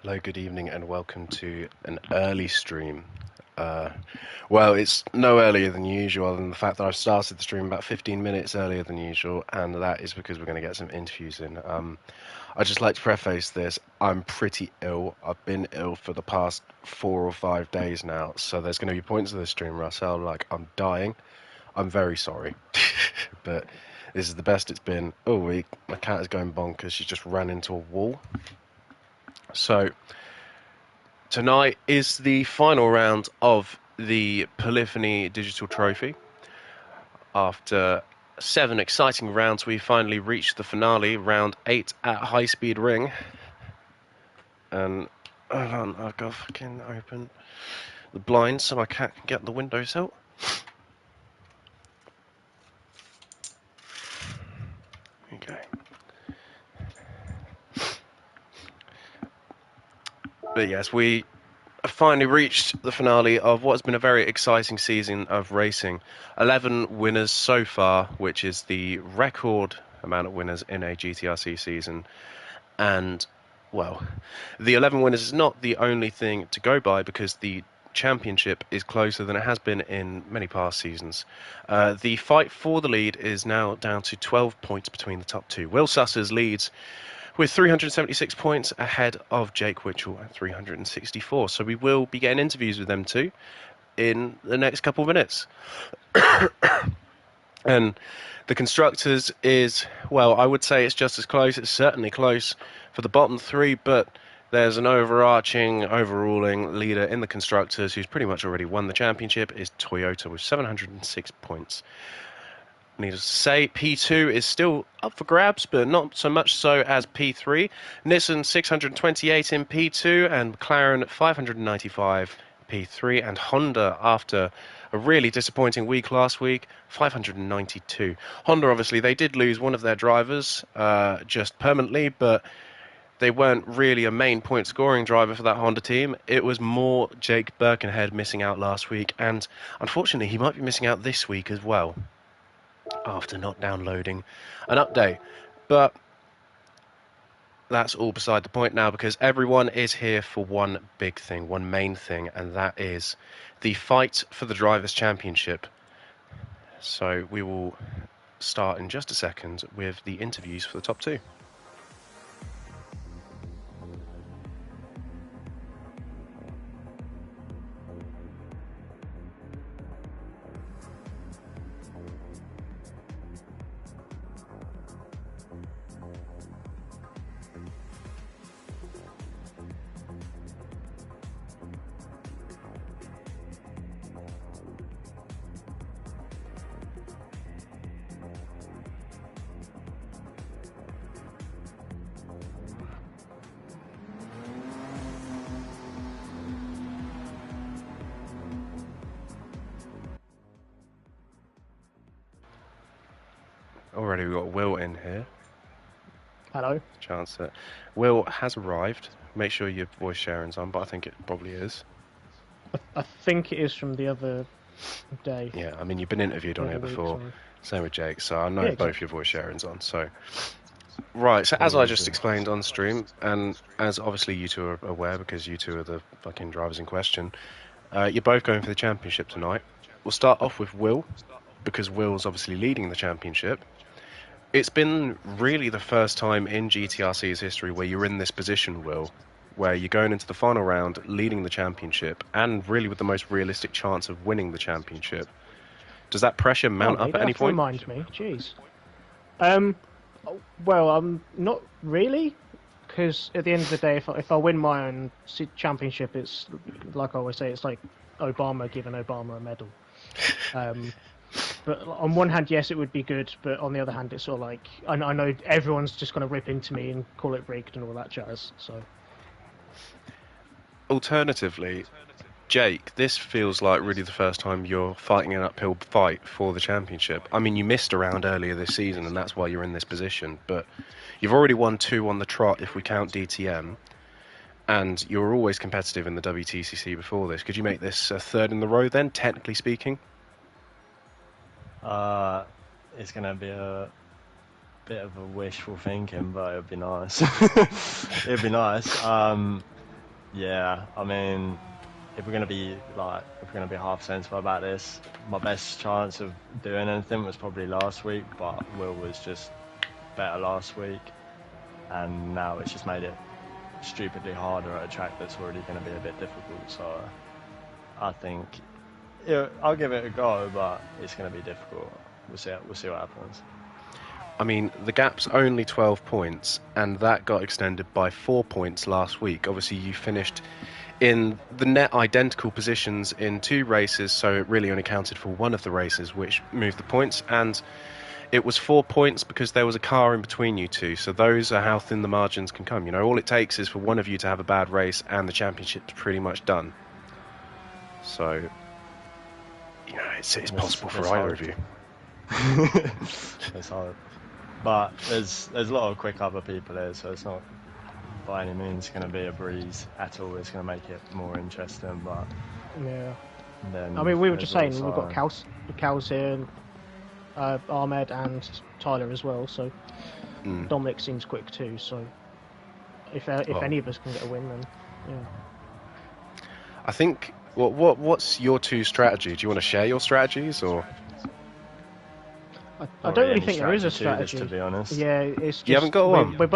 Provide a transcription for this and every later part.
Hello, good evening, and welcome to an early stream. Well, it's no earlier than usual, other than the fact that I've started the stream about 15 minutes earlier than usual, and that is because we're going to get some interviews in. I'd just like to preface this. I'm pretty ill. I've been ill for the past 4 or 5 days now, so there's going to be points of this stream where I sound like I'm dying. I'm very sorry, but this is the best it's been all week. My cat is going bonkers. She just ran into a wall. So tonight is the final round of the Polyphony Digital Trophy. After 7 exciting rounds, we finally reached the finale, round 8 at High Speed Ring. And hold on, I've got to fucking open the blinds so my cat can get the windows out. Okay. But yes, we finally reached the finale of what has been a very exciting season of racing. 11 winners so far, which is the record amount of winners in a GTRC season. And, well, the 11 winners is not the only thing to go by, because the championship is closer than it has been in many past seasons. The fight for the lead is now down to 12 points between the top two. Will Sussers leads with 376 points ahead of Jake Witchell at 364. So we will be getting interviews with them too in the next couple of minutes. And the constructors is, well, I would say it's just as close. It's certainly close for the bottom three, but there's an overruling leader in the constructors who's pretty much already won the championship, is Toyota with 706 points. Needless to say, P2 is still up for grabs, but not so much so as P3. Nissan 628 in P2, and McLaren 595 P3, and Honda, after a really disappointing week last week, 592. Honda, obviously, they did lose one of their drivers just permanently, but they weren't really a main point scoring driver for that Honda team. It was more Jake Birkenhead missing out last week, and unfortunately he might be missing out this week as well, after not downloading an update. But that's all beside the point now, because everyone is here for one big thing, one main thing, and that is the fight for the Drivers' Championship. So we will start in just a second with the interviews for the top two. Already we've got Will in here. Hello. Chance that Will has arrived. Make sure your voice sharing's on, but I think it probably is. I think it is from the other day. Yeah, I mean, you've been interviewed on here before. Same with Jake, so I know Yeah, both your voice sharing's on. So, right, so as I just explained on stream, and as obviously you two are aware, because you two are the fucking drivers in question, you're both going for the championship tonight. We'll start off with Will, because Will's obviously leading the championship. It's been really the first time in GTRC's history where you're in this position, Will, where you're going into the final round, leading the championship, and really with the most realistic chance of winning the championship. Does that pressure mount up at any point? Remind me, jeez. Well, not really, because at the end of the day, if I win my own championship, it's like I always say, it's like Obama giving Obama a medal. But on one hand, yes, it would be good, but on the other hand, it's sort of like I know everyone's just going to rip into me and call it rigged and all that jazz. So, alternatively, Jake, this feels like really the first time you're fighting an uphill fight for the championship. I mean, you missed a round earlier this season, and that's why you're in this position. But you've already won 2 on the trot if we count DTM, and you were always competitive in the WTCC before this. Could you make this a 3rd in the row then, technically speaking? It's going to be a bit of a wishful thinking, but it'd be nice. It'd be nice. Yeah, I mean, if we're gonna be half sensible about this, my best chance of doing anything was probably last week, but Will was just better last week, and now it's just made it stupidly harder at a track that's already going to be a bit difficult. So I think I'll give it a go, but it's going to be difficult. We'll see what happens. I mean, the gap's only 12 points, and that got extended by 4 points last week. Obviously, you finished in the net identical positions in 2 races, so it really only counted for one of the races, which moved the points, and it was 4 points because there was a car in between you two, so those are how thin the margins can come. You know, all it takes is for one of you to have a bad race, and the championship's pretty much done. So, you know, it's possible for either of you. It's hard. But there's a lot of quick other people here, so it's not by any means going to be a breeze at all. It's going to make it more interesting, but Yeah. then I mean, we were just saying also- we've got Cal's here, and Ahmed and Tyler as well. So Dominic seems quick too. So if any of us can get a win, then yeah. I think. What's your two strategy? Do you want to share your strategies, or I Not don't really any think there is a strategy to this, strategy. to be honest. Yeah, it's just You haven't got one? we're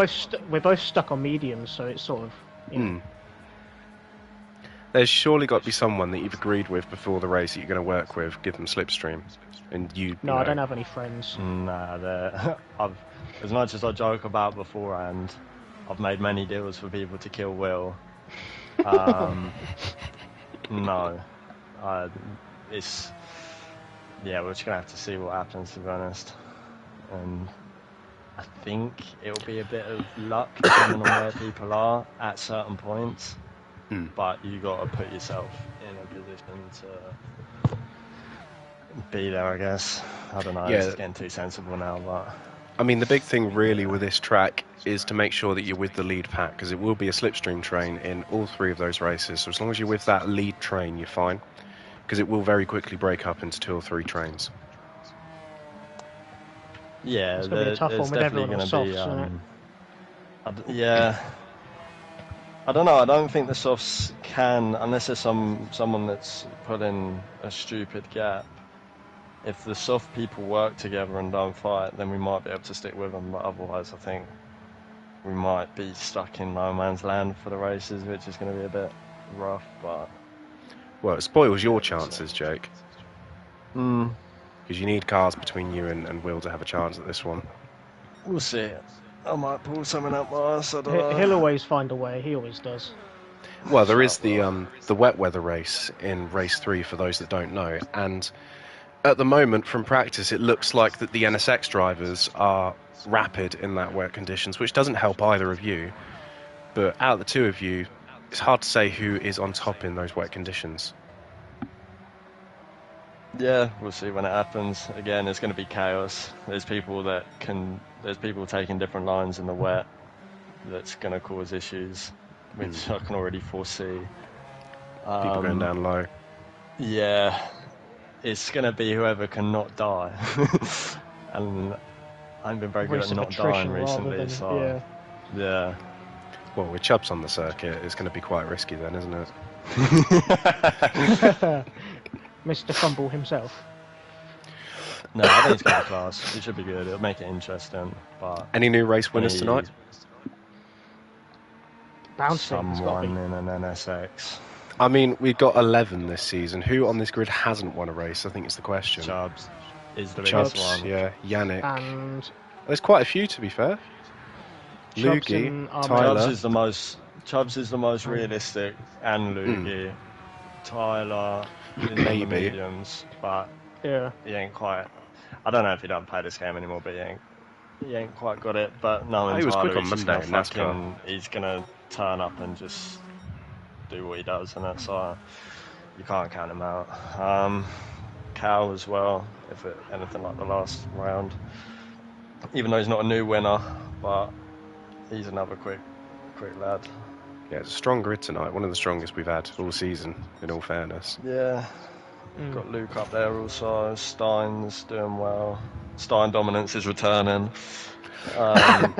both stuck on mediums, so it's sort of you know. There's surely got to be someone that you've agreed with before the race that you're going to work with, give them slipstream, and No, I don't have any friends. Nah, as much as I joke about beforehand, I've made many deals for people to kill Will. No, it's we're just gonna have to see what happens, to be honest. And I think it'll be a bit of luck depending on where people are at certain points. But you got to put yourself in a position to be there, I guess. I don't know. Yeah. It's getting too sensible now, but I mean, the big thing really with this track is to make sure that you're with the lead pack, because it will be a slipstream train in all 3 of those races. So as long as you're with that lead train, you're fine, because it will very quickly break up into 2 or 3 trains. yeah, It's gonna be a tough there's one with definitely everyone going on to be. softs, isn't it? Yeah. I don't know. I don't think the softs can, unless there's someone that's put in a stupid gap. If the soft people work together and don't fight, then we might be able to stick with them. But otherwise, I think we might be stuck in no man's land for the races, which is going to be a bit rough. But Well, it spoils your chances, Jake, we'll because you need cars between you and Will to have a chance at this one. see. I might pull something up my ass. I don't know. He'll always find a way. He always does. Well, there is the wet weather race in race 3 for those that don't know, and at the moment from practice it looks like that the NSX drivers are rapid in that wet conditions, which doesn't help either of you. But out of the 2 of you, it's hard to say who is on top in those wet conditions. Yeah, we'll see when it happens. Again, it's going to be chaos. There's people taking different lines in the wet. That's going to cause issues, which I can already foresee. People going down low. Yeah, it's going to be whoever can not die. And I haven't been very good Race at of not attrition dying rather recently, than- so yeah. Well, with Chubbs on the circuit, it's going to be quite risky then, isn't it? Mr. Fumble himself. No, I think it's going to be class. It should be good. It'll make it interesting. But Any new race winners tonight? Bouncing. It's got to someone be. in an NSX. I mean, we've got 11 this season. Who on this grid hasn't won a race, I think is the question. Chubbs is the Chubbs, biggest one. yeah, Yannick. And There's quite a few, to be fair. Chubbs Loogie, and Ahmed. Tyler. Chubbs is the most realistic, and Loogie. Tyler in the Maybe. mediums, but Yeah. he ain't quite. I don't know if he don't play this game anymore, but he ain't quite got it. But no, He was Tyler, quick on he's just Monday gonna in NASCAR. he's gonna turn up and just do what he does, and that's you can't count him out. Cal as well, if anything like the last round. Even though he's not a new winner, but he's another quick lad. Yeah, it's a strong grid tonight. One of the strongest we've had all season, in all fairness. Yeah. Got Luke up there also. Stein's doing well. Stein dominance is returning. Yeah,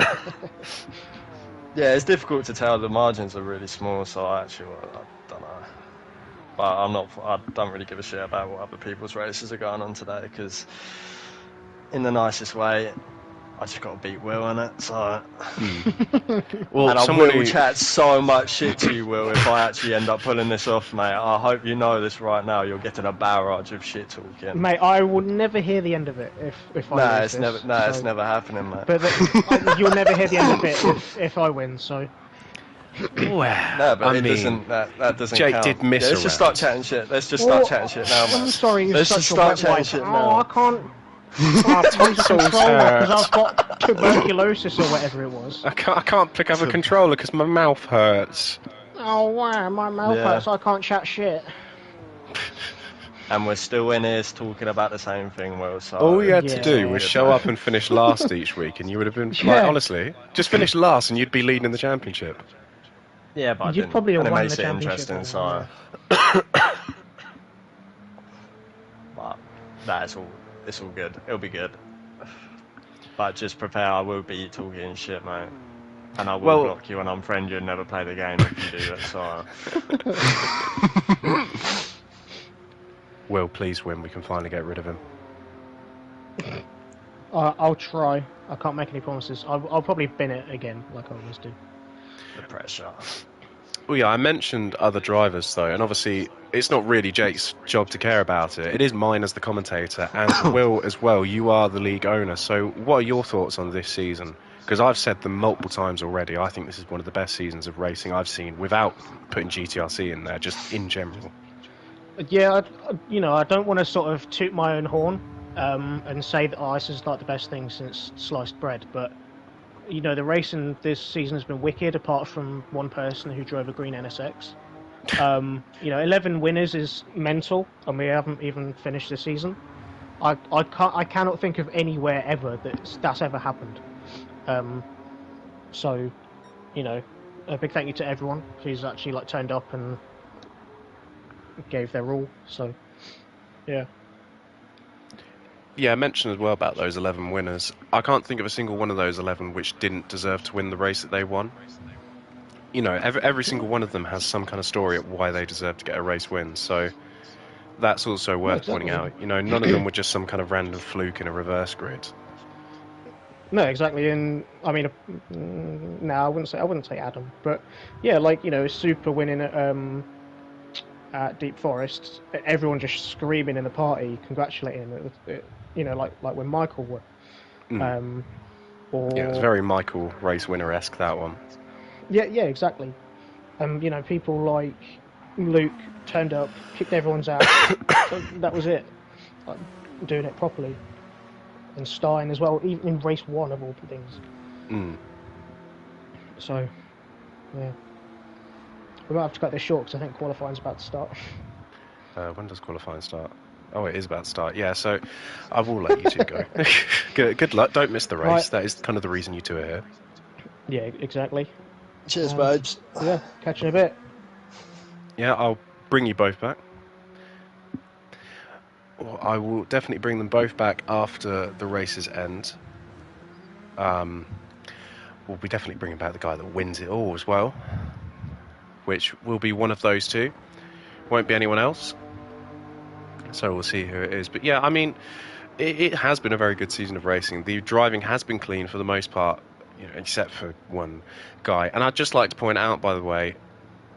Yeah, it's difficult to tell. The margins are really small, so I don't know. But I don't really give a shit about what other people's races are going on today, because in the nicest way, I just got to beat Will in it. So, Well, and I someone will who chat so much shit to you, Will, if I actually end up pulling this off, mate. I hope you know this right now. You're getting a barrage of shit talking. Mate, I will never hear the end of it if I lose this. It's never happening, mate. But you'll never hear the end of it if I win. So. well, No, but I it mean, doesn't. That doesn't Jake count. did miss Yeah, a let's just start round. chatting shit. Let's just start chatting shit now, man. I'm sorry, you're Let's such just a start wet chatting wipe. shit Oh, now. I can't. I have to use the Tonsils controller because hurt. I've got tuberculosis or whatever it was. I can't pick up a controller because my mouth hurts. Oh wow, my mouth hurts. I can't chat shit. And we're still in here talking about the same thing, Will. So All you had to do Yeah. was show up and finish last each week, and you would have been Yeah. like, honestly, just finish last, and you'd be leading the championship. Yeah, but You'd probably have and it won makes the it championship. interesting. So, but that's all. It's all good. It'll be good. But just prepare. I will be talking shit, mate. And I will block you and unfriend you and never play the game if you do that. So. Will, please win. We can finally get rid of him. I'll try. I can't make any promises. I'll probably bin it again, like I always do. The pressure. Well, yeah, I mentioned other drivers, though, and obviously it's not really Jake's job to care about it. It is mine as the commentator, and Will as well. You are the league owner, so what are your thoughts on this season? Because I've said them multiple times already, I think this is one of the best seasons of racing I've seen, without putting GTRC in there, just in general. Yeah, I don't want to sort of toot my own horn and say that this is like the best thing since sliced bread, but the racing this season has been wicked, apart from one person who drove a green NSX. 11 winners is mental, and we haven't even finished the season. I cannot think of anywhere ever that's ever happened. So, a big thank you to everyone who's actually turned up and gave their all. So, yeah. Yeah, I mentioned as well about those 11 winners. I can't think of a single one of those 11 which didn't deserve to win the race that they won. Every single one of them has some kind of story at why they deserve to get a race win. So that's also worth pointing out. None of them were just some kind of random fluke in a reverse grid. No, exactly, and I mean, no, I wouldn't say Adam, but yeah, Super winning at Deep Forest, everyone just screaming in the party, congratulating him. Like when Michael won. Yeah, it was very Michael race winner-esque, that one. Yeah, exactly. People like Luke turned up, kicked everyone's ass. That was it. Doing it properly. And Stein as well, even in race 1 of all things. So, yeah. We might have to cut this short because I think qualifying's about to start. When does qualifying start? Oh, it is about to start. Yeah, so I will let you two go. Good luck. Don't miss the race. Right. That is kind of the reason you two are here. Yeah, exactly. Cheers, babes. Yeah, catch you in a bit. Yeah, I'll bring you both back. Well, I will definitely bring them both back after the races end. We'll be definitely bringing back the guy that wins it all as well, which will be one of those two. Won't be anyone else. So we'll see who it is. But yeah, I mean, it has been a very good season of racing. The driving has been clean for the most part, except for one guy. And I'd just like to point out, by the way,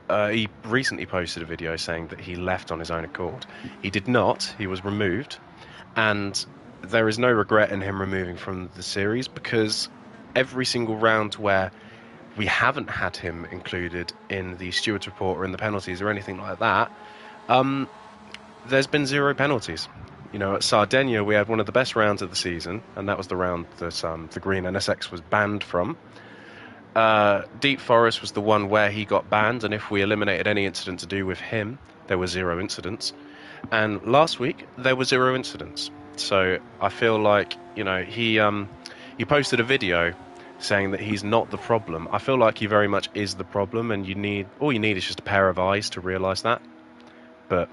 he recently posted a video saying that he left on his own accord. He did not. He was removed. And there is no regret in him removing from the series, because every single round where we haven't had him included in the stewards report or in the penalties or anything like that, there's been 0 penalties. At Sardinia we had one of the best rounds of the season, and that was the round that the green NSX was banned from. Deep Forest was the one where he got banned, and if we eliminated any incident to do with him, there were 0 incidents. And last week there were 0 incidents. So I feel like he posted a video saying that he's not the problem. I feel like he very much is the problem, and all you need is just a pair of eyes to realise that. But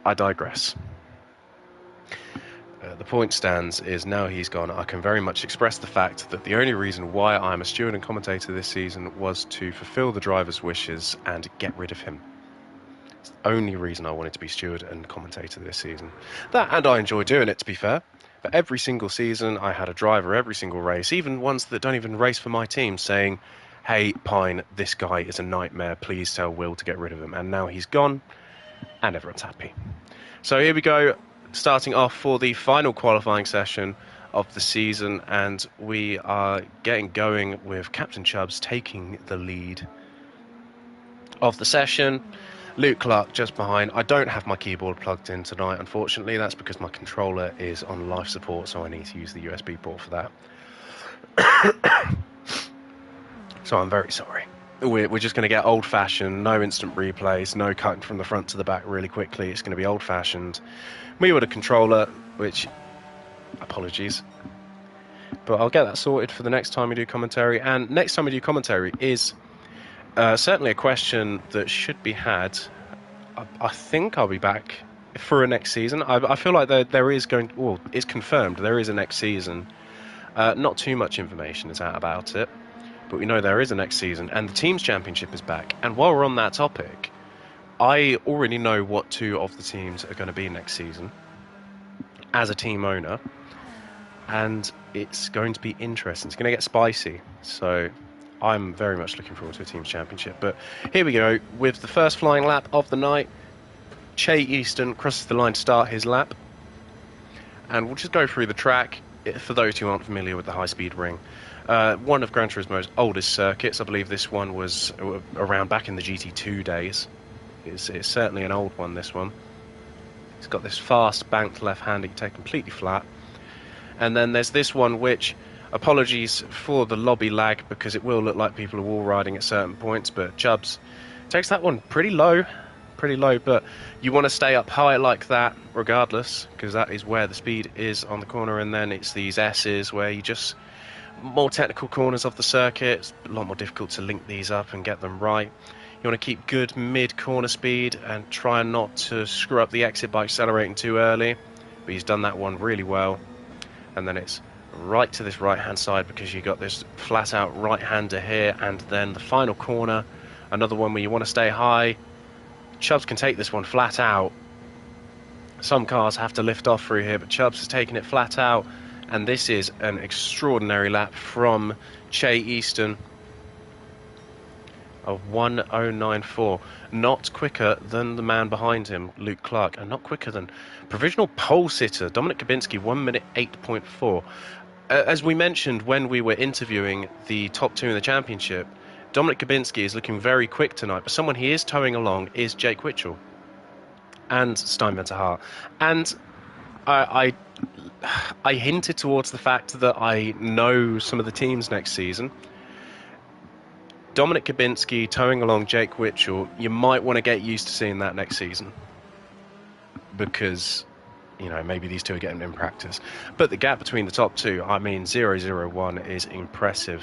I digress. the point stands is now he's gone, I can very much express the fact that the only reason why I'm a steward and commentator this season was to fulfill the driver's wishes and get rid of him. It's the only reason I wanted to be steward and commentator this season. That, and I enjoy doing it, to be fair. But every single season, I had a driver every single race, even ones that don't even race for my team, saying, hey, Pine, this guy is a nightmare. Please tell Will to get rid of him. And now he's gone, and everyone's happy. So here we go, starting off for the final qualifying session of the season, and we are getting going with Captain Chubbs taking the lead of the session. Luke Clark just behind. I don't have my keyboard plugged in tonight, unfortunately. That's because my controller is on life support, so I need to use the USB port for that. So I'm very sorry. We're just going to get old-fashioned, no instant replays, no cutting from the front to the back really quickly. It's going to be old-fashioned. We with a controller, which, apologies. But I'll get that sorted for the next time we do commentary. And next time we do commentary is certainly a question that should be had. I think I'll be back for a next season. I feel like there is going... Well, it's confirmed there is a next season. Not too much information is out about it. But we know there is a next season, and the Teams Championship is back. And while we're on that topic, I already know what two of the teams are going to be next season as a team owner, and it's going to be interesting. It's going to get spicy, so I'm very much looking forward to a Teams Championship. But here we go, with the first flying lap of the night. Che Easton crosses the line to start his lap, and we'll just go through the track for those who aren't familiar with the high-speed ring. One of Gran Turismo's oldest circuits. I believe this one was around back in the GT2 days. It's certainly an old one, this one. It's got this fast banked left-hand that you take completely flat. And then there's this one which, apologies for the lobby lag, because it will look like people are wall riding at certain points, but Chubbs takes that one pretty low, but you want to stay up high like that regardless, because that is where the speed is on the corner. And then it's these S's where you just... more technical corners of the circuit. It's a lot more difficult to link these up and get them right. You want to keep good mid-corner speed and try not to screw up the exit by accelerating too early. But he's done that one really well. And then it's right to this right-hand side because you've got this flat-out right-hander here. And then the final corner, another one where you want to stay high. Chubbs can take this one flat out. Some cars have to lift off through here, but Chubbs has taken it flat out. And this is an extraordinary lap from Che Easton of 1:09.4. Not quicker than the man behind him, Luke Clark, and not quicker than provisional pole sitter Dominic Kubinski, 1 minute 8.4. As we mentioned when we were interviewing the top two in the championship, Dominic Kubinski is looking very quick tonight, but someone he is towing along is Jake Witchell and Steinman Tahar. And I hinted towards the fact that I know some of the teams next season. Dominic Kubinski towing along Jake Witchell, you might want to get used to seeing that next season. Because, you know, maybe these two are getting in practice. But the gap between the top two, I mean, 0.001 is impressive.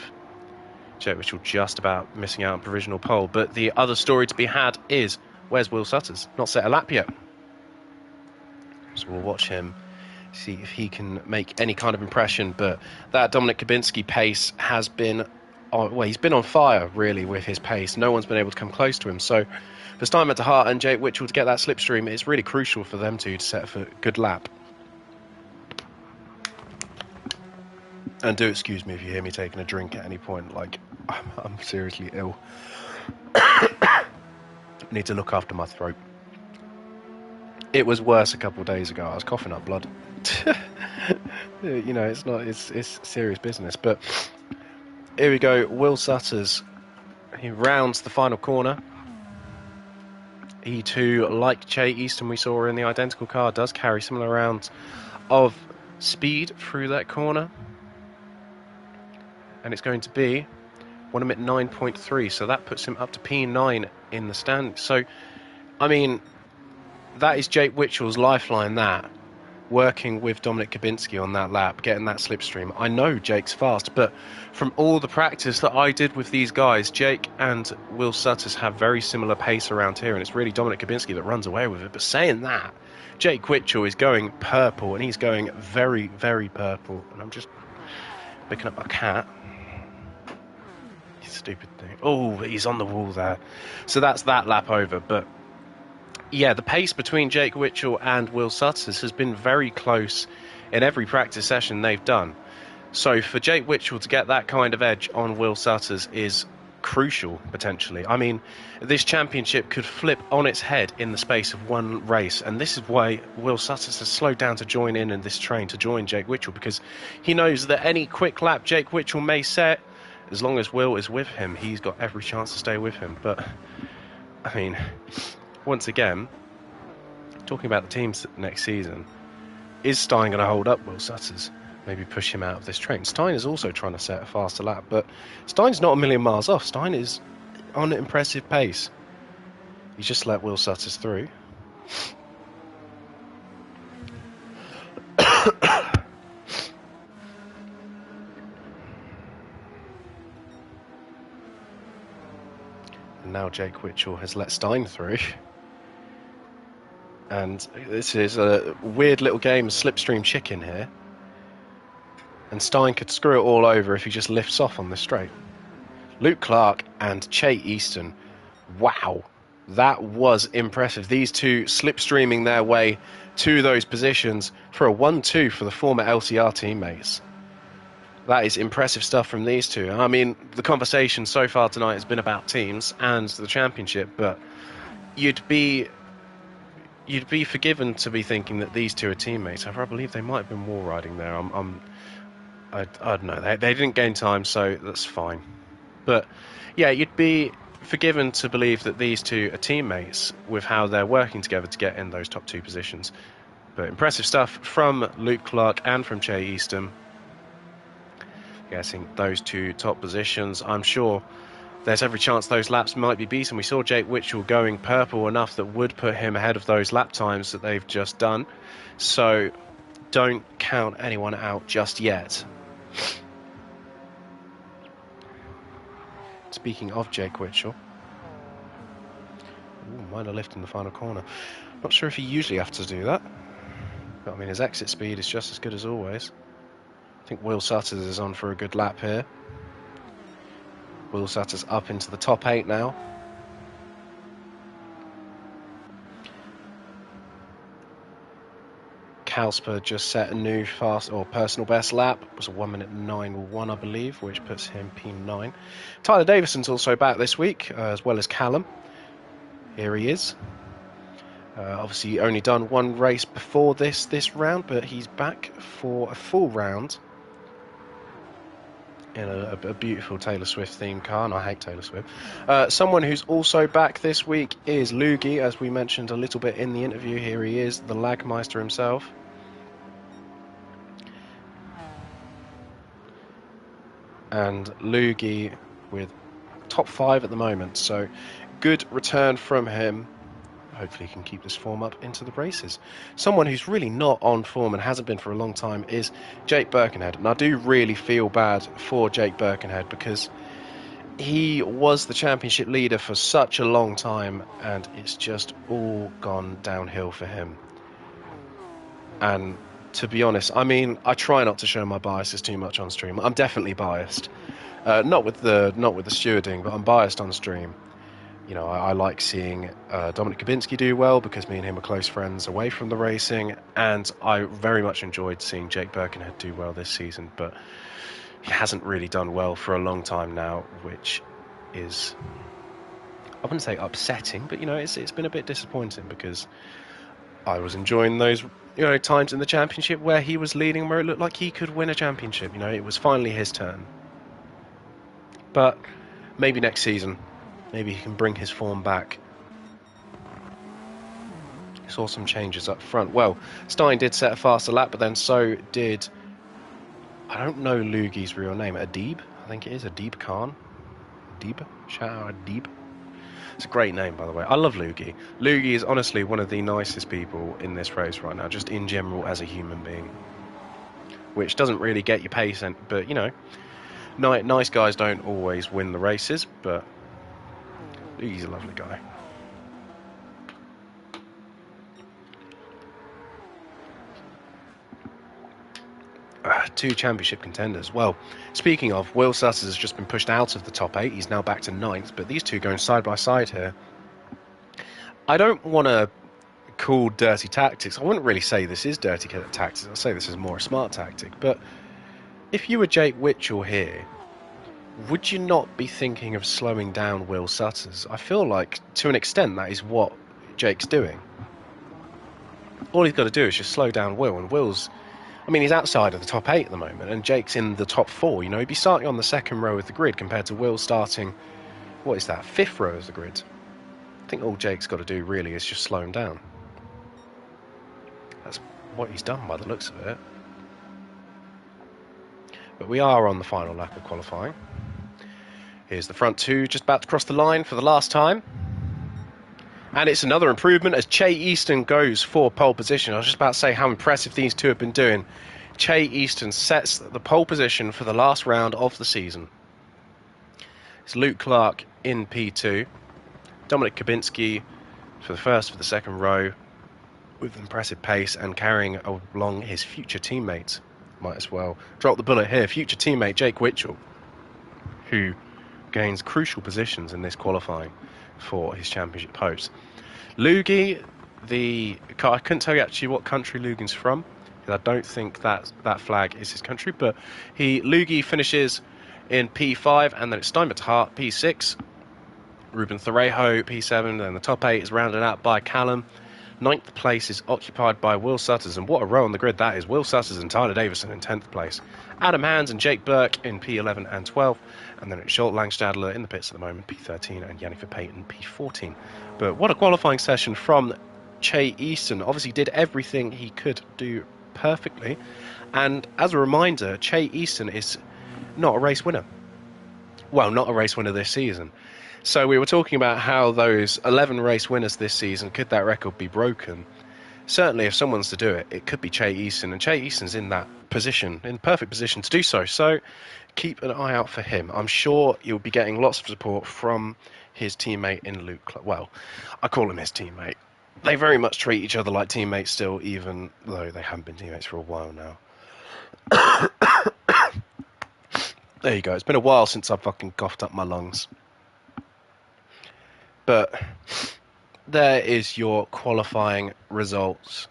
Jake Witchell just about missing out on provisional pole. But the other story to be had is, where's Will Sutters? Not set a lap yet. So we'll watch him, see if he can make any kind of impression. But that Dominic Kubinski pace has been, he's been on fire, really, with his pace. No one's been able to come close to him. So for Steinman Tahar and Jake Witchell to get that slipstream, it's really crucial for them two to set a good lap. And do excuse me if you hear me taking a drink at any point. Like, I'm seriously ill. I need to look after my throat. It was worse a couple of days ago. I was coughing up blood. You know, it's serious business. But here we go. Will Sutters, he rounds the final corner. He too, like Che Easton we saw in the identical car, does carry similar rounds of speed through that corner. And it's going to be 1 minute 9.3, so that puts him up to P9 in the stand. So, I mean, that is Jake Witchell's lifeline, that. working with Dominic Kubinski on that lap, getting that slipstream. I know Jake's fast, but from all the practice that I did with these guys, Jake and Will Sutters have very similar pace around here, and it's really Dominic Kubinski that runs away with it. But saying that, Jake Witchell is going purple, and he's going very, very purple. And I'm just picking up my cat. Stupid thing. Oh, he's on the wall there. So that's that lap over, but yeah, the pace between Jake Witchell and Will Sutters has been very close in every practice session they've done. So for Jake Witchell to get that kind of edge on Will Sutters is crucial, potentially. I mean, this championship could flip on its head in the space of one race, and this is why Will Sutters has slowed down to join in this train, to join Jake Witchell, because he knows that any quick lap Jake Witchell may set, as long as Will is with him, he's got every chance to stay with him. But, I mean, once again, talking about the teams next season, is Stein going to hold up Will Sutters? Maybe push him out of this train. Stein is also trying to set a faster lap, but Stein's not a million miles off. Stein is on an impressive pace. He's just let Will Sutters through. And now Jake Witchell has let Stein through. And this is a weird little game of slipstream chicken here. And Stein could screw it all over if he just lifts off on this straight. Luke Clark and Che Easton. Wow, that was impressive. These two slipstreaming their way to those positions for a 1-2 for the former LCR teammates. That is impressive stuff from these two. I mean, the conversation so far tonight has been about teams and the championship, but you'd be forgiven to be thinking that these two are teammates. However, I believe they might have been wall riding there. I don't know. They didn't gain time, so that's fine. But yeah, you'd be forgiven to believe that these two are teammates with how they're working together to get in those top two positions. But impressive stuff from Luke Clark and from Che Easton. Getting those two top positions. I'm sure there's every chance those laps might be beaten. We saw Jake Witchell going purple enough that would put him ahead of those lap times that they've just done. So don't count anyone out just yet. Speaking of Jake Witchell. Minor lift in the final corner. Not sure if he usually has to do that. But I mean, his exit speed is just as good as always. I think Will Sutters is on for a good lap here. Will Sutters up into the top 8 now. Kalsper just set a new fast or personal best lap. It was a 1:09.1, I believe, which puts him P9. Tyler Davison's also back this week, as well as Callum. Here he is. Obviously only done one race before this round, but he's back for a full round in a beautiful Taylor Swift themed car, and I hate Taylor Swift. Someone who's also back this week is Lugi, as we mentioned a little bit in the interview. Here he is, the Lagmeister himself. And Lugi with top 5 at the moment, so good return from him. Hopefully he can keep this form up into the races. Someone who's really not on form and hasn't been for a long time is Jake Birkenhead. And I do really feel bad for Jake Birkenhead because he was the championship leader for such a long time and it's just all gone downhill for him. And to be honest, I mean, I try not to show my biases too much on stream. I'm definitely biased. Not with the stewarding, but I'm biased on stream. You know, I like seeing Dominic Kubinski do well because me and him are close friends away from the racing, and I very much enjoyed seeing Jake Birkenhead do well this season, but he hasn't really done well for a long time now, which is, I wouldn't say upsetting, but, you know, it's been a bit disappointing because I was enjoying those, you know, times in the championship where he was leading, where it looked like he could win a championship. You know, it was finally his turn. But maybe next season, maybe he can bring his form back. Saw some changes up front. Well, Stein did set a faster lap, but then so did, I don't know Lugi's real name, Adib? I think it is Adib Khan. Adib? Shout out Adib. It's a great name, by the way. I love Lugi. Lugi is honestly one of the nicest people in this race right now, just in general as a human being. Which doesn't really get you pace, but, you know, nice guys don't always win the races, but Lugi's a lovely guy. Two championship contenders. Well, speaking of, Will Sutters has just been pushed out of the top 8. He's now back to 9th, but these two going side by side here. I don't want to call dirty tactics. I wouldn't really say this is dirty tactics. I'll say this is more a smart tactic. But if you were Jake Witchell here, would you not be thinking of slowing down Will Sutters? I feel like, to an extent, that is what Jake's doing. All he's got to do is just slow down Will, and Will's... I mean, he's outside of the top 8 at the moment, and Jake's in the top 4. You know, he'd be starting on the 2nd row of the grid compared to Will starting, what is that, 5th row of the grid. I think all Jake's got to do, really, is just slow him down. That's what he's done by the looks of it. But we are on the final lap of qualifying. Here's the front two, just about to cross the line for the last time. And it's another improvement as Che Easton goes for pole position. I was just about to say how impressive these two have been doing. Che Easton sets the pole position for the last round of the season. It's Luke Clark in P2. Dominic Kabinski for the second row with impressive pace and carrying along his future teammate. Might as well drop the bullet here. Future teammate Jake Witchell, who gains crucial positions in this qualifying for his championship post. Lugi, I couldn't tell you actually what country Lugin's from, because I don't think that flag is his country, but Lugi finishes in P5, and then it's Steinmetz Hart, P6, Ruben Thorejo, P7, then the top 8 is rounded out by Callum. 9th place is occupied by Will Sutters, and what a row on the grid that is. Will Sutters and Tyler Davison in 10th place. Adam Hands and Jake Burke in P11 and 12, and then it's Scholt Langstadler in the pits at the moment, P13, and Jennifer Payton, P14. But what a qualifying session from Che Easton. Obviously did everything he could do perfectly, and as a reminder, Che Easton is not a race winner. Well, not a race winner this season. So we were talking about how those 11 race winners this season, could that record be broken? Certainly, if someone's to do it, it could be Che Easton, and Che Easton's in that position, in perfect position to do so. So keep an eye out for him. I'm sure you'll be getting lots of support from his teammate in Luke. Well, I call him his teammate. They very much treat each other like teammates still, even though they haven't been teammates for a while now. There you go. It's been a while since I've fucking coughed up my lungs. But there is your qualifying results.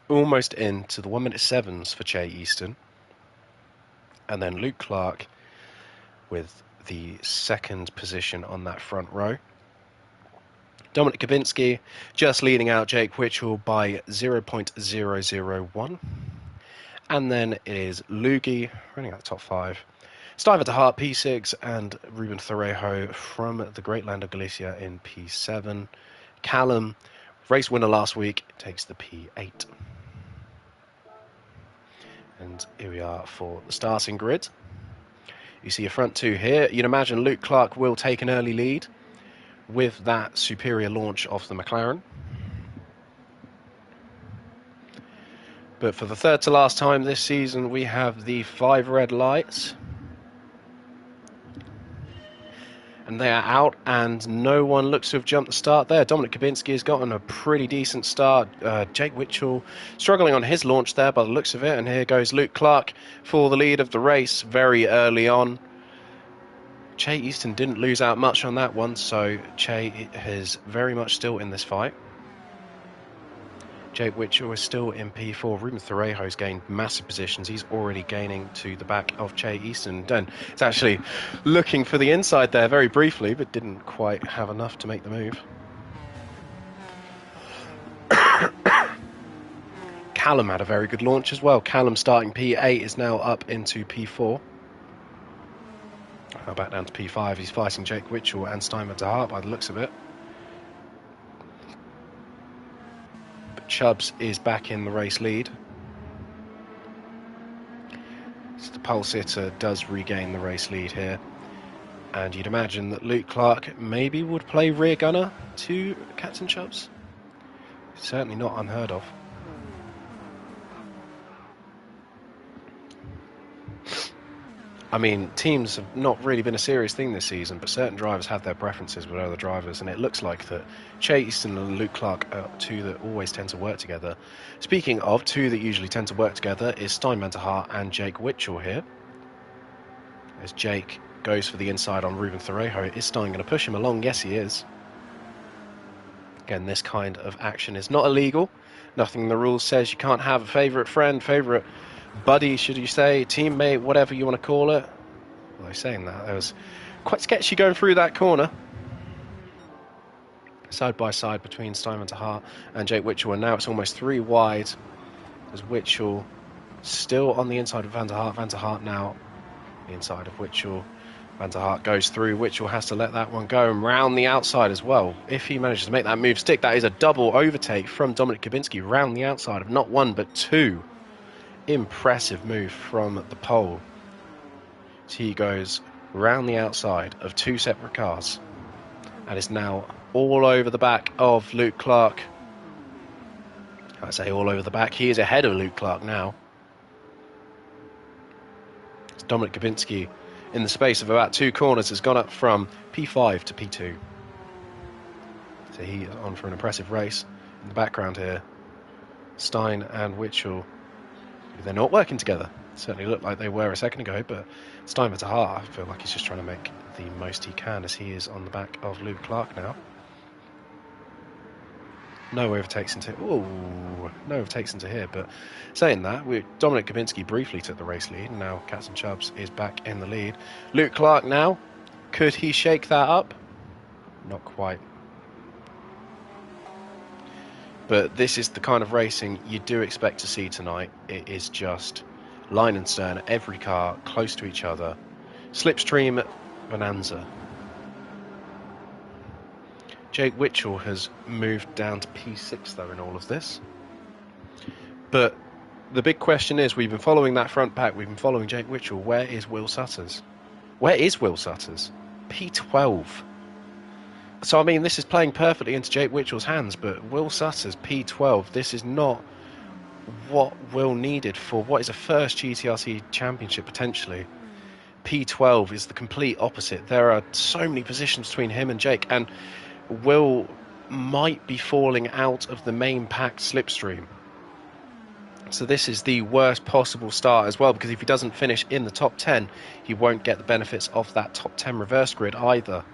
Almost into the 1-minute 7s for Che Easton. And then Luke Clark with the 2nd position on that front row. Dominic Kabinski just leading out Jake Witchell by 0.001. And then it is Lugi running out the top 5. Stuyvesant Hart P6 and Ruben Thorejo from the Great Land of Galicia in P7. Callum, race winner last week, takes the P8. And here we are for the starting grid. You see your front two here. You'd imagine Luke Clark will take an early lead with that superior launch of the McLaren. But for the third to last time this season, we have the 5 red lights. And they are out, and no one looks to have jumped the start there. Dominic Kabinski has gotten a pretty decent start. Jake Witchell struggling on his launch there by the looks of it. And here goes Luke Clark for the lead of the race very early on. Che Easton didn't lose out much on that one, so Che is very much still in this fight. Jake Witchell is still in P4. Ruben Thorejo's gained massive positions. He's already gaining to the back of Che Easton. And it's actually looking for the inside there very briefly, but didn't quite have enough to make the move. Callum had a very good launch as well. Callum starting P8 is now up into P4. Now back down to P5. He's fighting Jake Witchell and Stuyvesant Hart by the looks of it. Chubbs is back in the race lead. So the pole sitter does regain the race lead here. And you'd imagine that Luke Clark maybe would play rear gunner to Captain Chubbs. Certainly not unheard of. I mean, teams have not really been a serious thing this season, but certain drivers have their preferences with other drivers, and it looks like that Chase and Luke Clark are two that always tend to work together. Speaking of two that usually tend to work together is Stein Van der Hart and Jake Witchell here. As Jake goes for the inside on Ruben Thorejo, is Stein going to push him along? Yes, he is. Again, this kind of action is not illegal. Nothing in the rules says you can't have a favourite friend, favourite buddy, should you say, teammate, whatever you want to call it. Well, saying that, it was quite sketchy going through that corner. Side by side between Stein Van der Hart and Jake Witchell, and now it's almost 3 wide as Witchell still on the inside of Van der Hart. Van der Hart now the inside of Witchell. Van der Hart goes through. Witchell has to let that one go and round the outside as well. If he manages to make that move stick, that is a double overtake from Dominic Kubinski round the outside of not 1 but 2. Impressive move from the pole. So he goes round the outside of 2 separate cars and is now all over the back of Luke Clark. I say all over the back, he is ahead of Luke Clark now. It's Dominic Kubinski in the space of about 2 corners has gone up from P5 to P2. So he is on for an impressive race. In the background here, Stein and Witchell, they're not working together. Certainly looked like they were a second ago, but Stein Van der Hart, I feel like he's just trying to make the most he can as he is on the back of Luke Clark now. No overtakes into here, but saying that, Dominic Kubinski briefly took the race lead, and now Captain Chubbs is back in the lead. Luke Clark now, could he shake that up? Not quite. But this is the kind of racing you do expect to see tonight. It is just line and stern, every car close to each other. Slipstream bonanza. Jake Witchell has moved down to P6 though in all of this. But the big question is, we've been following that front pack, we've been following Jake Witchell. Where is Will Sutters? Where is Will Sutters? P12. So I mean, this is playing perfectly into Jake Witchell's hands, but Will Sutters, P12, this is not what Will needed for what is a first GTRC championship potentially. P12 is the complete opposite. There are so many positions between him and Jake, and Will might be falling out of the main packed slipstream. So this is the worst possible start as well, because if he doesn't finish in the top 10, he won't get the benefits of that top 10 reverse grid either.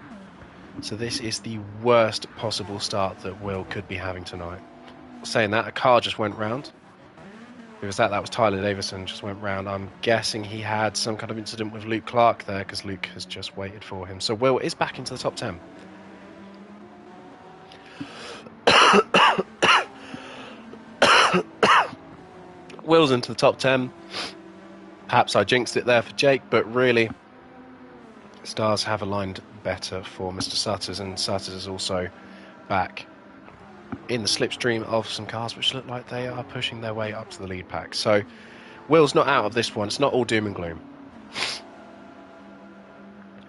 So this is the worst possible start that Will could be having tonight. Saying that, a car just went round. Who was that? That was Tyler Davison, just went round. I'm guessing he had some kind of incident with Luke Clark there, because Luke has just waited for him. So Will is back into the top 10. Will's into the top 10. Perhaps I jinxed it there for Jake, but really, stars have aligned better for Mr. Sutters, and Sutters is also back in the slipstream of some cars which look like they are pushing their way up to the lead pack. So Will's not out of this one. It's not all doom and gloom.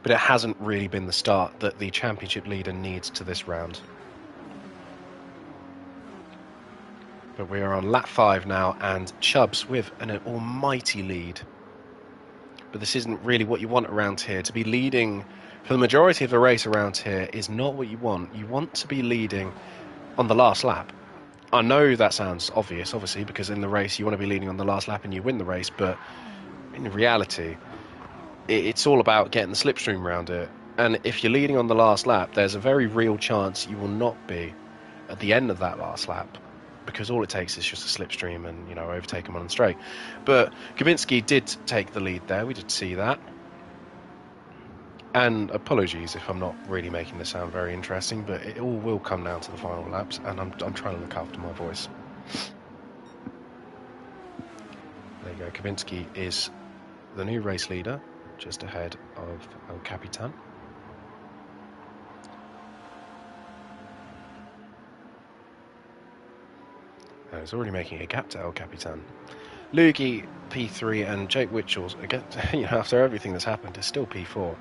But it hasn't really been the start that the championship leader needs to this round. But we are on lap 5 now, and Chubbs with an almighty lead. But this isn't really what you want around here. To be leading for the majority of the race around here is not what you want. You want to be leading on the last lap. I know that sounds obvious, obviously, because in the race you want to be leading on the last lap and you win the race, but in reality, it's all about getting the slipstream around it. And if you're leading on the last lap, there's a very real chance you will not be at the end of that last lap, because all it takes is just a slipstream and, you know, overtake him on the straight. But Kubinski did take the lead there. We did see that. And apologies if I'm not really making this sound very interesting, but it all will come down to the final laps, and I'm trying to look after my voice. There you go. Kubinski is the new race leader, just ahead of El Capitan. He's already making a gap to El Capitan. Luigi P3 and Jake Witchell's, again, you know, after everything that's happened, is still P4.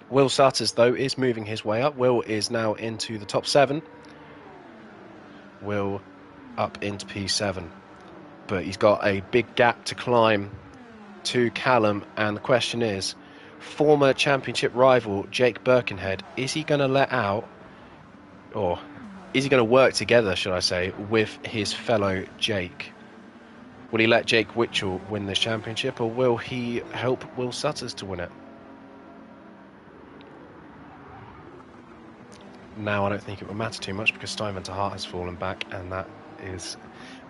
Will Sutters, though, is moving his way up. Will is now into the top 7. Will up into P7. But he's got a big gap to climb to Callum, and the question is, former championship rival Jake Birkenhead, is he going to let out, or is he going to work together, should I say, with his fellow Jake? Will he let Jake Witchell win this championship, or will he help Will Sutters to win it? Now I don't think it will matter too much because Stuyven to Hart has fallen back, and that is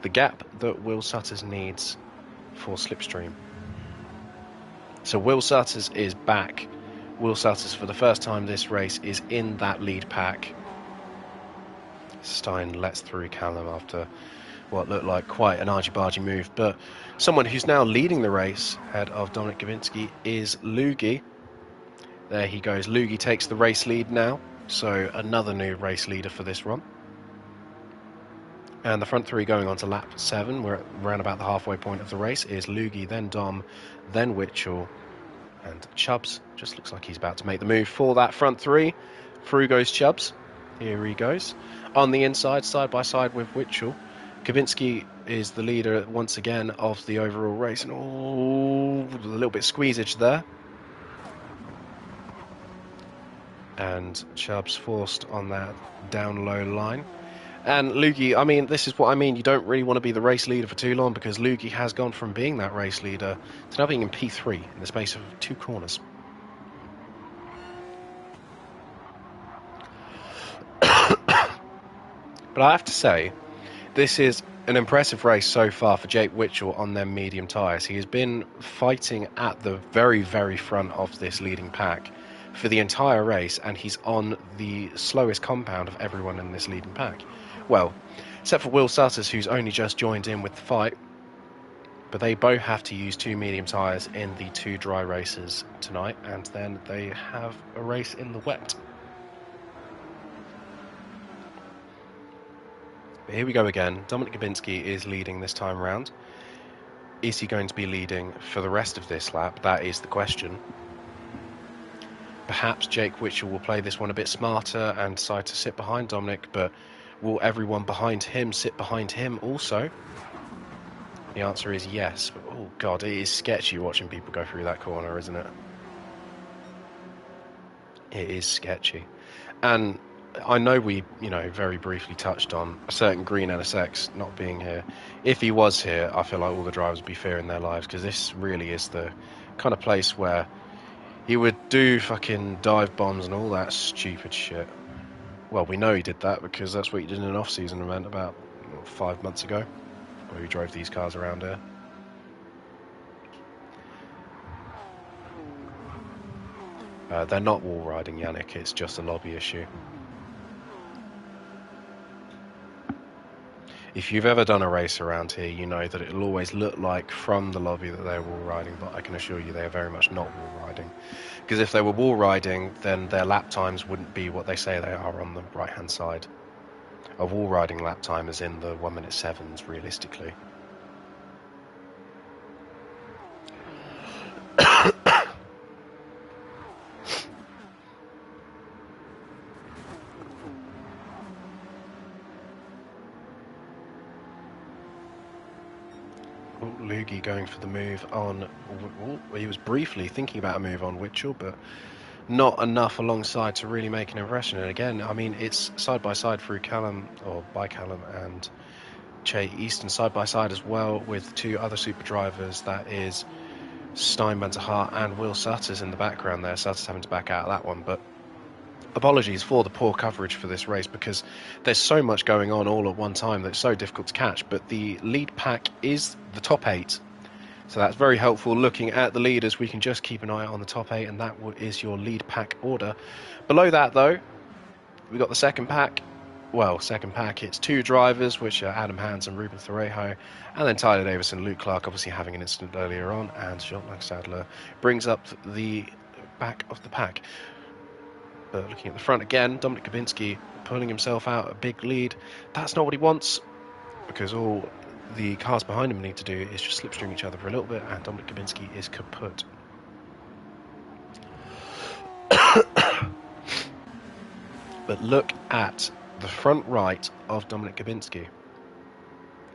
the gap that Will Sutters needs for Slipstream. So Will Sutters is back. Will Sutters, for the first time this race, is in that lead pack. Stein lets through Callum after what looked like quite an argy-bargy move, but someone who's now leading the race ahead of Dominic Gawinski is Lugi. There he goes. Lugi takes the race lead now, so another new race leader for this run. And the front 3 going on to lap 7, we're around about the halfway point of the race, is Lugi, then Dom, then Witchell, and Chubbs. Just looks like he's about to make the move for that front 3. Through goes Chubbs. Here he goes. On the inside, side by side with Witchell. Gawinski is the leader once again of the overall race. And a little bit squeezage there. And Chubbs forced on that down low line. And Lugi, I mean, this is what I mean. You don't really want to be the race leader for too long, because Lugi has gone from being that race leader to now being in P3 in the space of 2 corners. But I have to say, this is an impressive race so far for Jake Witchell on them medium tyres. He has been fighting at the very, very front of this leading pack for the entire race, and he's on the slowest compound of everyone in this leading pack. Well, except for Will Sutters, who's only just joined in with the fight, but they both have to use 2 medium tyres in the 2 dry races tonight, and then they have a race in the wet. But here we go again. Dominic Gawinski is leading this time round. Is he going to be leading for the rest of this lap? That is the question. Perhaps Jake Witchell will play this one a bit smarter and decide to sit behind Dominic, but will everyone behind him sit behind him also? The answer is yes. But, oh god, it is sketchy watching people go through that corner, isn't it? It is sketchy. And I know we, very briefly touched on a certain Green NSX not being here. If he was here, I feel like all the drivers would be fearing their lives, because this really is the kind of place where he would do fucking dive bombs and all that stupid shit. Well, we know he did that because that's what he did in an off-season event about 5 months ago, where he drove these cars around here. They're not wall riding, Yannick, it's just a lobby issue. If you've ever done a race around here, you know that it'll always look like from the lobby that they're wall riding, but I can assure you they are very much not wall riding. Because if they were wall riding, then their lap times wouldn't be what they say they are on the right-hand side. A wall riding lap time is in the 1:07s, realistically. Lugi going for the move on. He was briefly thinking about a move on Witchell, but not enough alongside to really make an impression. And again, I mean, it's side by side through Callum, or by Callum and Che Easton, side by side as well with 2 other super drivers. That is Stuyven to Hart and Will Sutters in the background there. Sutters having to back out of that one, but apologies for the poor coverage for this race, because there's so much going on all at one time that it's so difficult to catch. But the lead pack is the top 8, so that's very helpful. Looking at the leaders, we can just keep an eye on the top 8, and that is your lead pack order. Below that, though, we've got the second pack. Well, second pack, it's 2 drivers, which are Adam Hans and Ruben Thorejo, and then Tyler Davis and Luke Clark, obviously having an incident earlier on, and Jean-Luc Sadler brings up the back of the pack. But looking at the front again, Dominic Gawinski pulling himself out a big lead. That's not what he wants, because all the cars behind him need to do is just slipstream each other for a little bit, and Dominic Gawinski is kaput. But look at the front right of Dominic Gabinski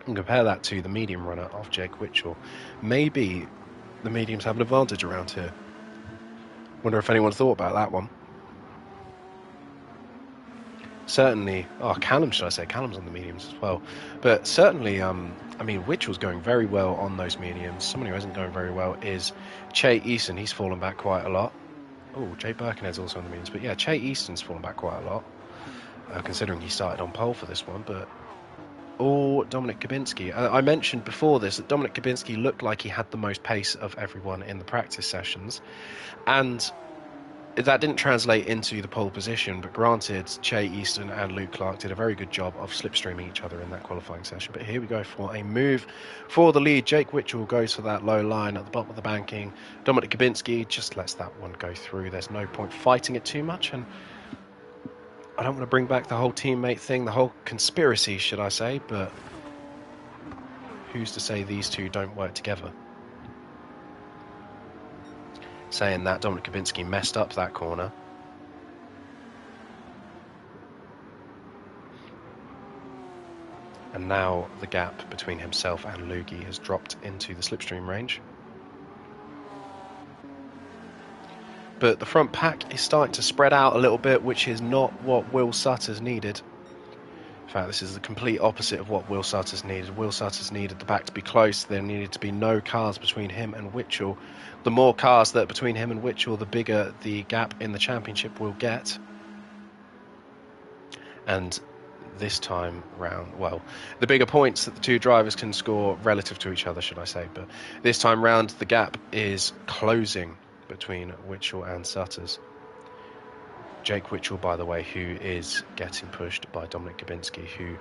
and compare that to the medium runner of Jake Witchell. Maybe the mediums have an advantage around here. Wonder if anyone thought about that one. Certainly, Callum, should I say? Callum's on the mediums as well. But certainly, I mean, Witchell's going very well on those mediums. Someone who isn't going very well is Che Easton. He's fallen back quite a lot. Oh, Jay Birkenhead's also on the mediums. But yeah, Che Easton's fallen back quite a lot, considering he started on pole for this one. But Dominic Gabinski. I mentioned before this that Dominic Gabinski looked like he had the most pace of everyone in the practice sessions. And that didn't translate into the pole position, but granted, Che Easton and Luke Clark did a very good job of slipstreaming each other in that qualifying session. But here we go for a move for the lead. Jake Witchell goes for that low line at the bottom of the banking. Dominic Gabinski just lets that one go through. There's no point fighting it too much, and I don't want to bring back the whole teammate thing, the whole conspiracy, should I say, but who's to say these two don't work together? Saying that, Dominic Gabinski messed up that corner. And now the gap between himself and Lugi has dropped into the slipstream range. But the front pack is starting to spread out a little bit, which is not what Will Sutter's needed. In fact, this is the complete opposite of what Will Sutter's needed. Will Sutter's needed the pack to be close. There needed to be no cars between him and Witchell. The more cars that between him and Witchell, the bigger the gap in the championship will get. And this time round, well, the bigger points that the two drivers can score relative to each other, should I say. But this time round, the gap is closing between Witchell and Sutters. Jake Witchell, by the way, who is getting pushed by Dominic Gabinski, who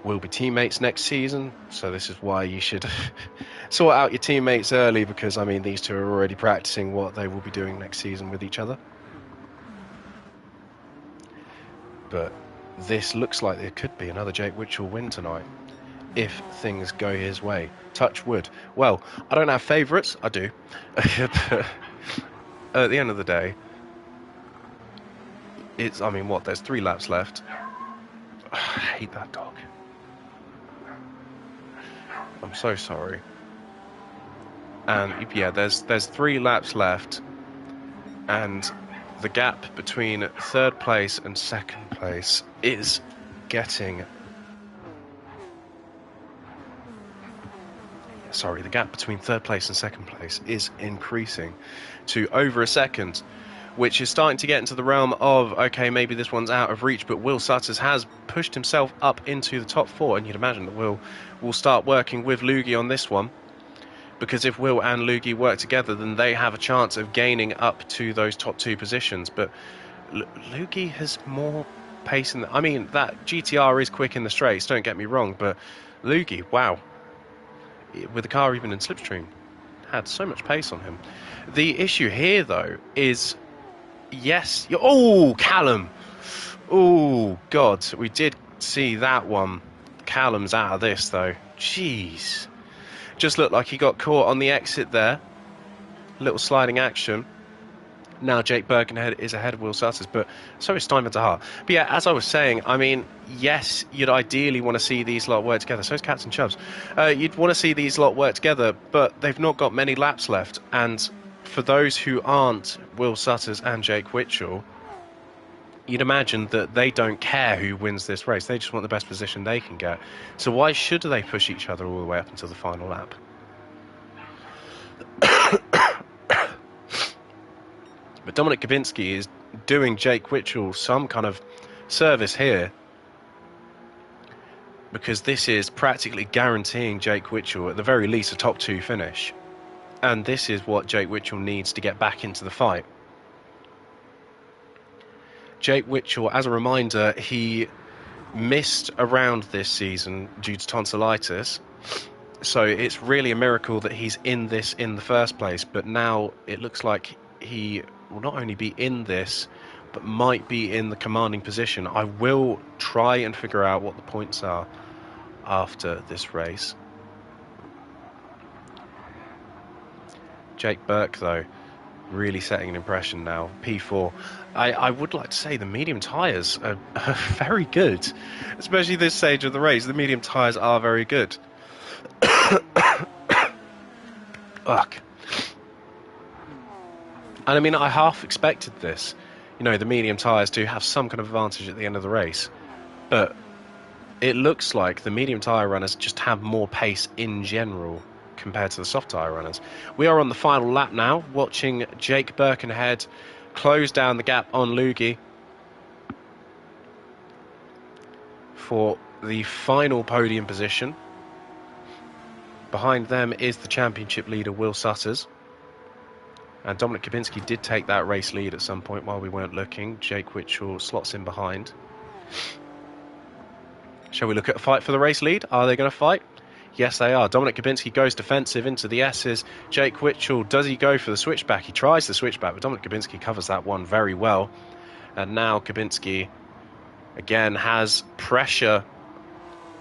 will be teammates next season. So this is why you should sort out your teammates early, because, I mean, these two are already practicing what they will be doing next season with each other. But this looks like there could be another Jake Witchell win tonight, if things go his way. Touch wood. Well, I don't have favourites. I do. But at the end of the day, it's, I mean, what, there's 3 laps left. I hate that dog. I'm so sorry. And yeah, there's 3 laps left, and the gap between 3rd place and 2nd place is getting... Sorry, the gap between 3rd place and 2nd place is increasing to over a second, which is starting to get into the realm of, okay, maybe this one's out of reach, but Will Sutters has pushed himself up into the top 4, and you'd imagine that Will start working with Lugi on this one, because if Will and Lugi work together, then they have a chance of gaining up to those top 2 positions. But Lugi has more pace in the... I mean, that GTR is quick in the straights, don't get me wrong, but Lugi, wow, with the car even in slipstream, had so much pace on him. The issue here, though, is... Yes. Oh, Callum. Oh, God. We did see that one. Callum's out of this, though. Jeez. Just looked like he got caught on the exit there. Little sliding action. Now Jake Birkenhead is ahead of Will Sutters, but so is Steinman Tahar. But yeah, as I was saying, I mean, yes, you'd ideally want to see these lot work together. So is Cats and Chubbs. You'd want to see these lot work together, but they've not got many laps left. And for those who aren't Will Sutters and Jake Witchell, you'd imagine that they don't care who wins this race. They just want the best position they can get. So why should they push each other all the way up until the final lap? But Dominic Gabinski is doing Jake Witchell some kind of service here, because this is practically guaranteeing Jake Witchell at the very least a top 2 finish. And this is what Jake Witchell needs to get back into the fight. Jake Witchell, as a reminder, he missed a round this season due to tonsillitis. So it's really a miracle that he's in this in the first place. But now it looks like he will not only be in this, but might be in the commanding position. I will try and figure out what the points are after this race. Jake Burke, though, really setting an impression now. P4. I would like to say the medium tyres are very good, especially this stage of the race. The medium tyres are very good. Fuck. And I mean, I half expected this. You know, the medium tyres to have some kind of advantage at the end of the race. But it looks like the medium tyre runners just have more pace in general compared to the soft tyre runners. We are on the final lap now, watching Jake Birkenhead close down the gap on Lugi for the final podium position. Behind them is the championship leader, Will Sutters. And Dominic Kubinski did take that race lead at some point while we weren't looking. Jake Witchell slots in behind. Shall we look at a fight for the race lead? Are they going to fight? Yes, they are. Dominic Kubinski goes defensive into the S's. Jake Witchell, does he go for the switchback? He tries the switchback, but Dominic Kubinski covers that one very well. And now Kubinski, again, has pressure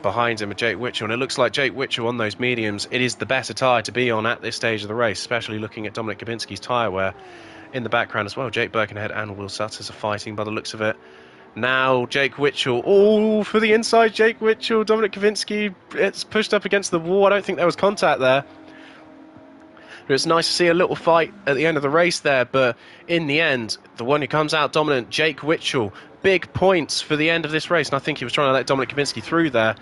behind him with Jake Witchell. And it looks like Jake Witchell on those mediums, it is the better tyre to be on at this stage of the race, especially looking at Dominic Kubinski's tyre wear in the background as well. Jake Birkenhead and Will Sutters are fighting by the looks of it. Now Jake Witchell, all for the inside. Jake Witchell, Dominic Kubinski, it's pushed up against the wall. I don't think there was contact there. But it's nice to see a little fight at the end of the race there. But in the end, the one who comes out dominant, Jake Witchell, big points for the end of this race. And I think he was trying to let Dominic Kubinski through there.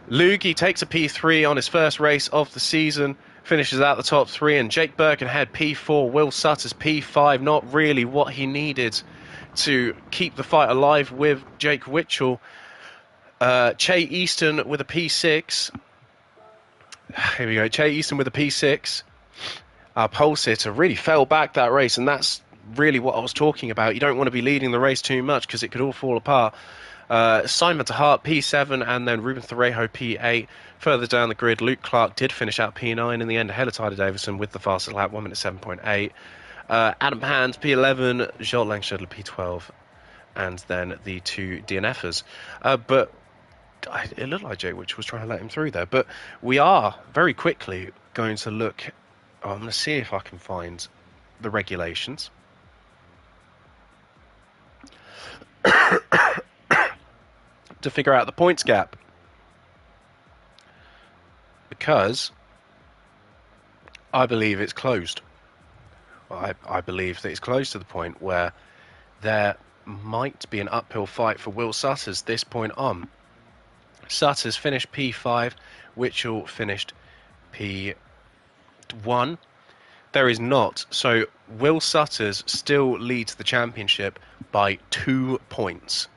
Lugi takes a P3 on his first race of the season, finishes out the top three. And Jake Birkenhead, P4, Will Sutters, P5. Not really what he needed to keep the fight alive with Jake Witchell. Che Easton with a P6. Here we go. Che Easton with a P6. Our pole sitter really fell back that race, and that's really what I was talking about. You don't want to be leading the race too much because it could all fall apart. Simon DeHart, P7, and then Ruben Thorejo, P8. Further down the grid, Luke Clark did finish out P9 in the end, ahead of Tyler Davison with the fastest lap, 1 minute 7.8. Adam Hand, P11, Joel Langstedler, P12, and then the two DNFers. But it looked like Jake Witch was trying to let him through there. But we are very quickly going to look. I'm going to see if I can find the regulations. To figure out the points gap. Because I believe it's closed. I believe that it's close to the point where there might be an uphill fight for Will Sutters this point on. Sutters finished P5, Witchell finished P1. There is not. So Will Sutters still leads the championship by 2 points.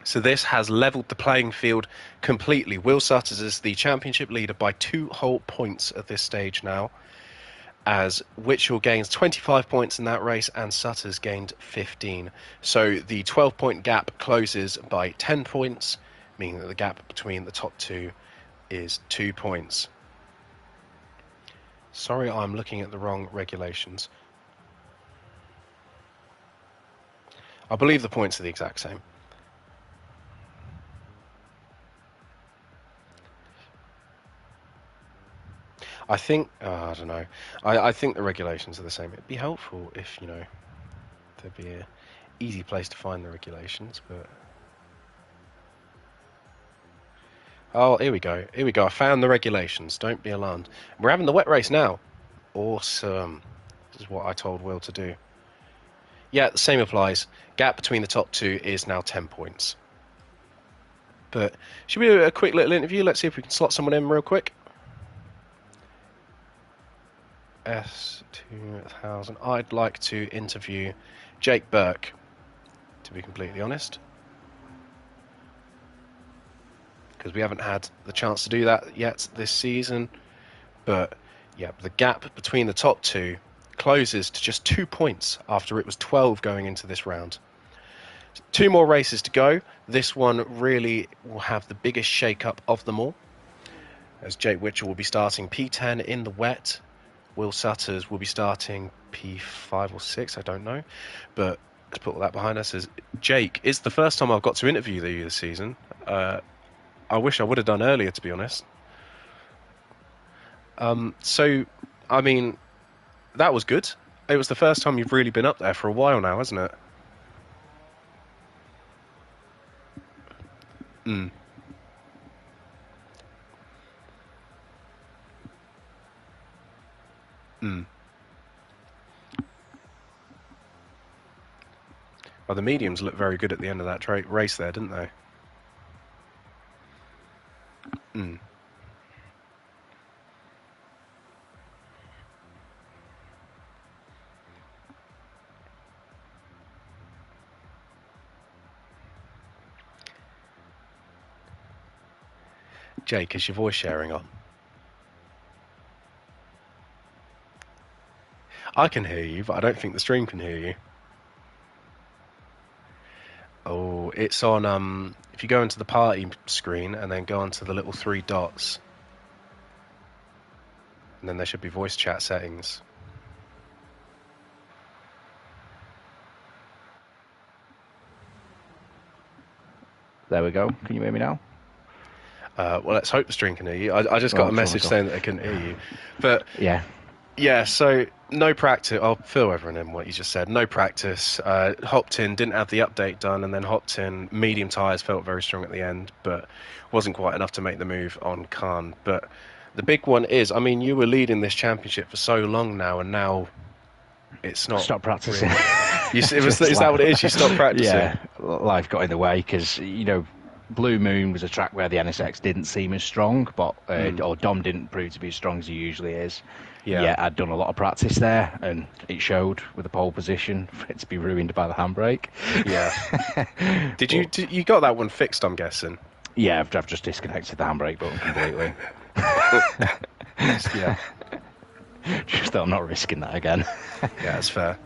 So this has levelled the playing field completely. Will Sutters is the championship leader by 2 whole points at this stage now, as Witchell gains 25 points in that race and Sutters gained 15. So the 12-point gap closes by 10 points, meaning that the gap between the top two is 2 points. Sorry, I'm looking at the wrong regulations. I believe the points are the exact same. I think, I don't know, I think the regulations are the same. It'd be helpful if, you know, there'd be an easy place to find the regulations, but... Oh, here we go. Here we go. I found the regulations. Don't be alarmed. We're having the wet race now. Awesome. This is what I told Will to do. Yeah, the same applies. Gap between the top two is now 10 points. But should we do a quick little interview? Let's see if we can slot someone in real quick. S2000. I'd like to interview Jake Burke, to be completely honest, because we haven't had the chance to do that yet this season. But yeah, the gap between the top two closes to just 2 points after it was 12 going into this round. 2 more races to go. This one really will have the biggest shake-up of them all, as Jake Witchell will be starting P10 in the wet. Will Sutters will be starting P5 or 6, I don't know. But let's put all that behind us. As Jake, it's the first time I've got to interview you this season. I wish I would have done earlier, to be honest. So, I mean, that was good. it was the first time you've really been up there for a while now, hasn't it? Mm. Mm. Well, the mediums looked very good at the end of that race there, didn't they? Mm. Jake, is your voice sharing on? I can hear you, but I don't think the stream can hear you. Oh, it's on, if you go into the party screen and then go onto the little 3 dots, and then there should be voice chat settings. There we go. Can you hear me now? Well, let's hope the stream can hear you. I just got a message saying that they couldn't hear you. But yeah, so no practice. I'll fill everyone in what you just said. No practice. Hopped in, didn't have the update done, and then hopped in. Medium tyres, felt very strong at the end, but wasn't quite enough to make the move on Khan. But the big one is, I mean, you were leading this championship for so long now, and now it's not. Stop practicing. Really. Is that what it is? You stopped practicing? Yeah, life got in the way because, Blue Moon was a track where the NSX didn't seem as strong, but or Dom didn't prove to be as strong as he usually is. Yeah, I'd done a lot of practice there, and it showed with the pole position for it to be ruined by the handbrake. Yeah. Did you got that one fixed? I'm guessing. Yeah, I've just disconnected the handbrake button completely. Yeah. Just that I'm not risking that again. Yeah, that's fair.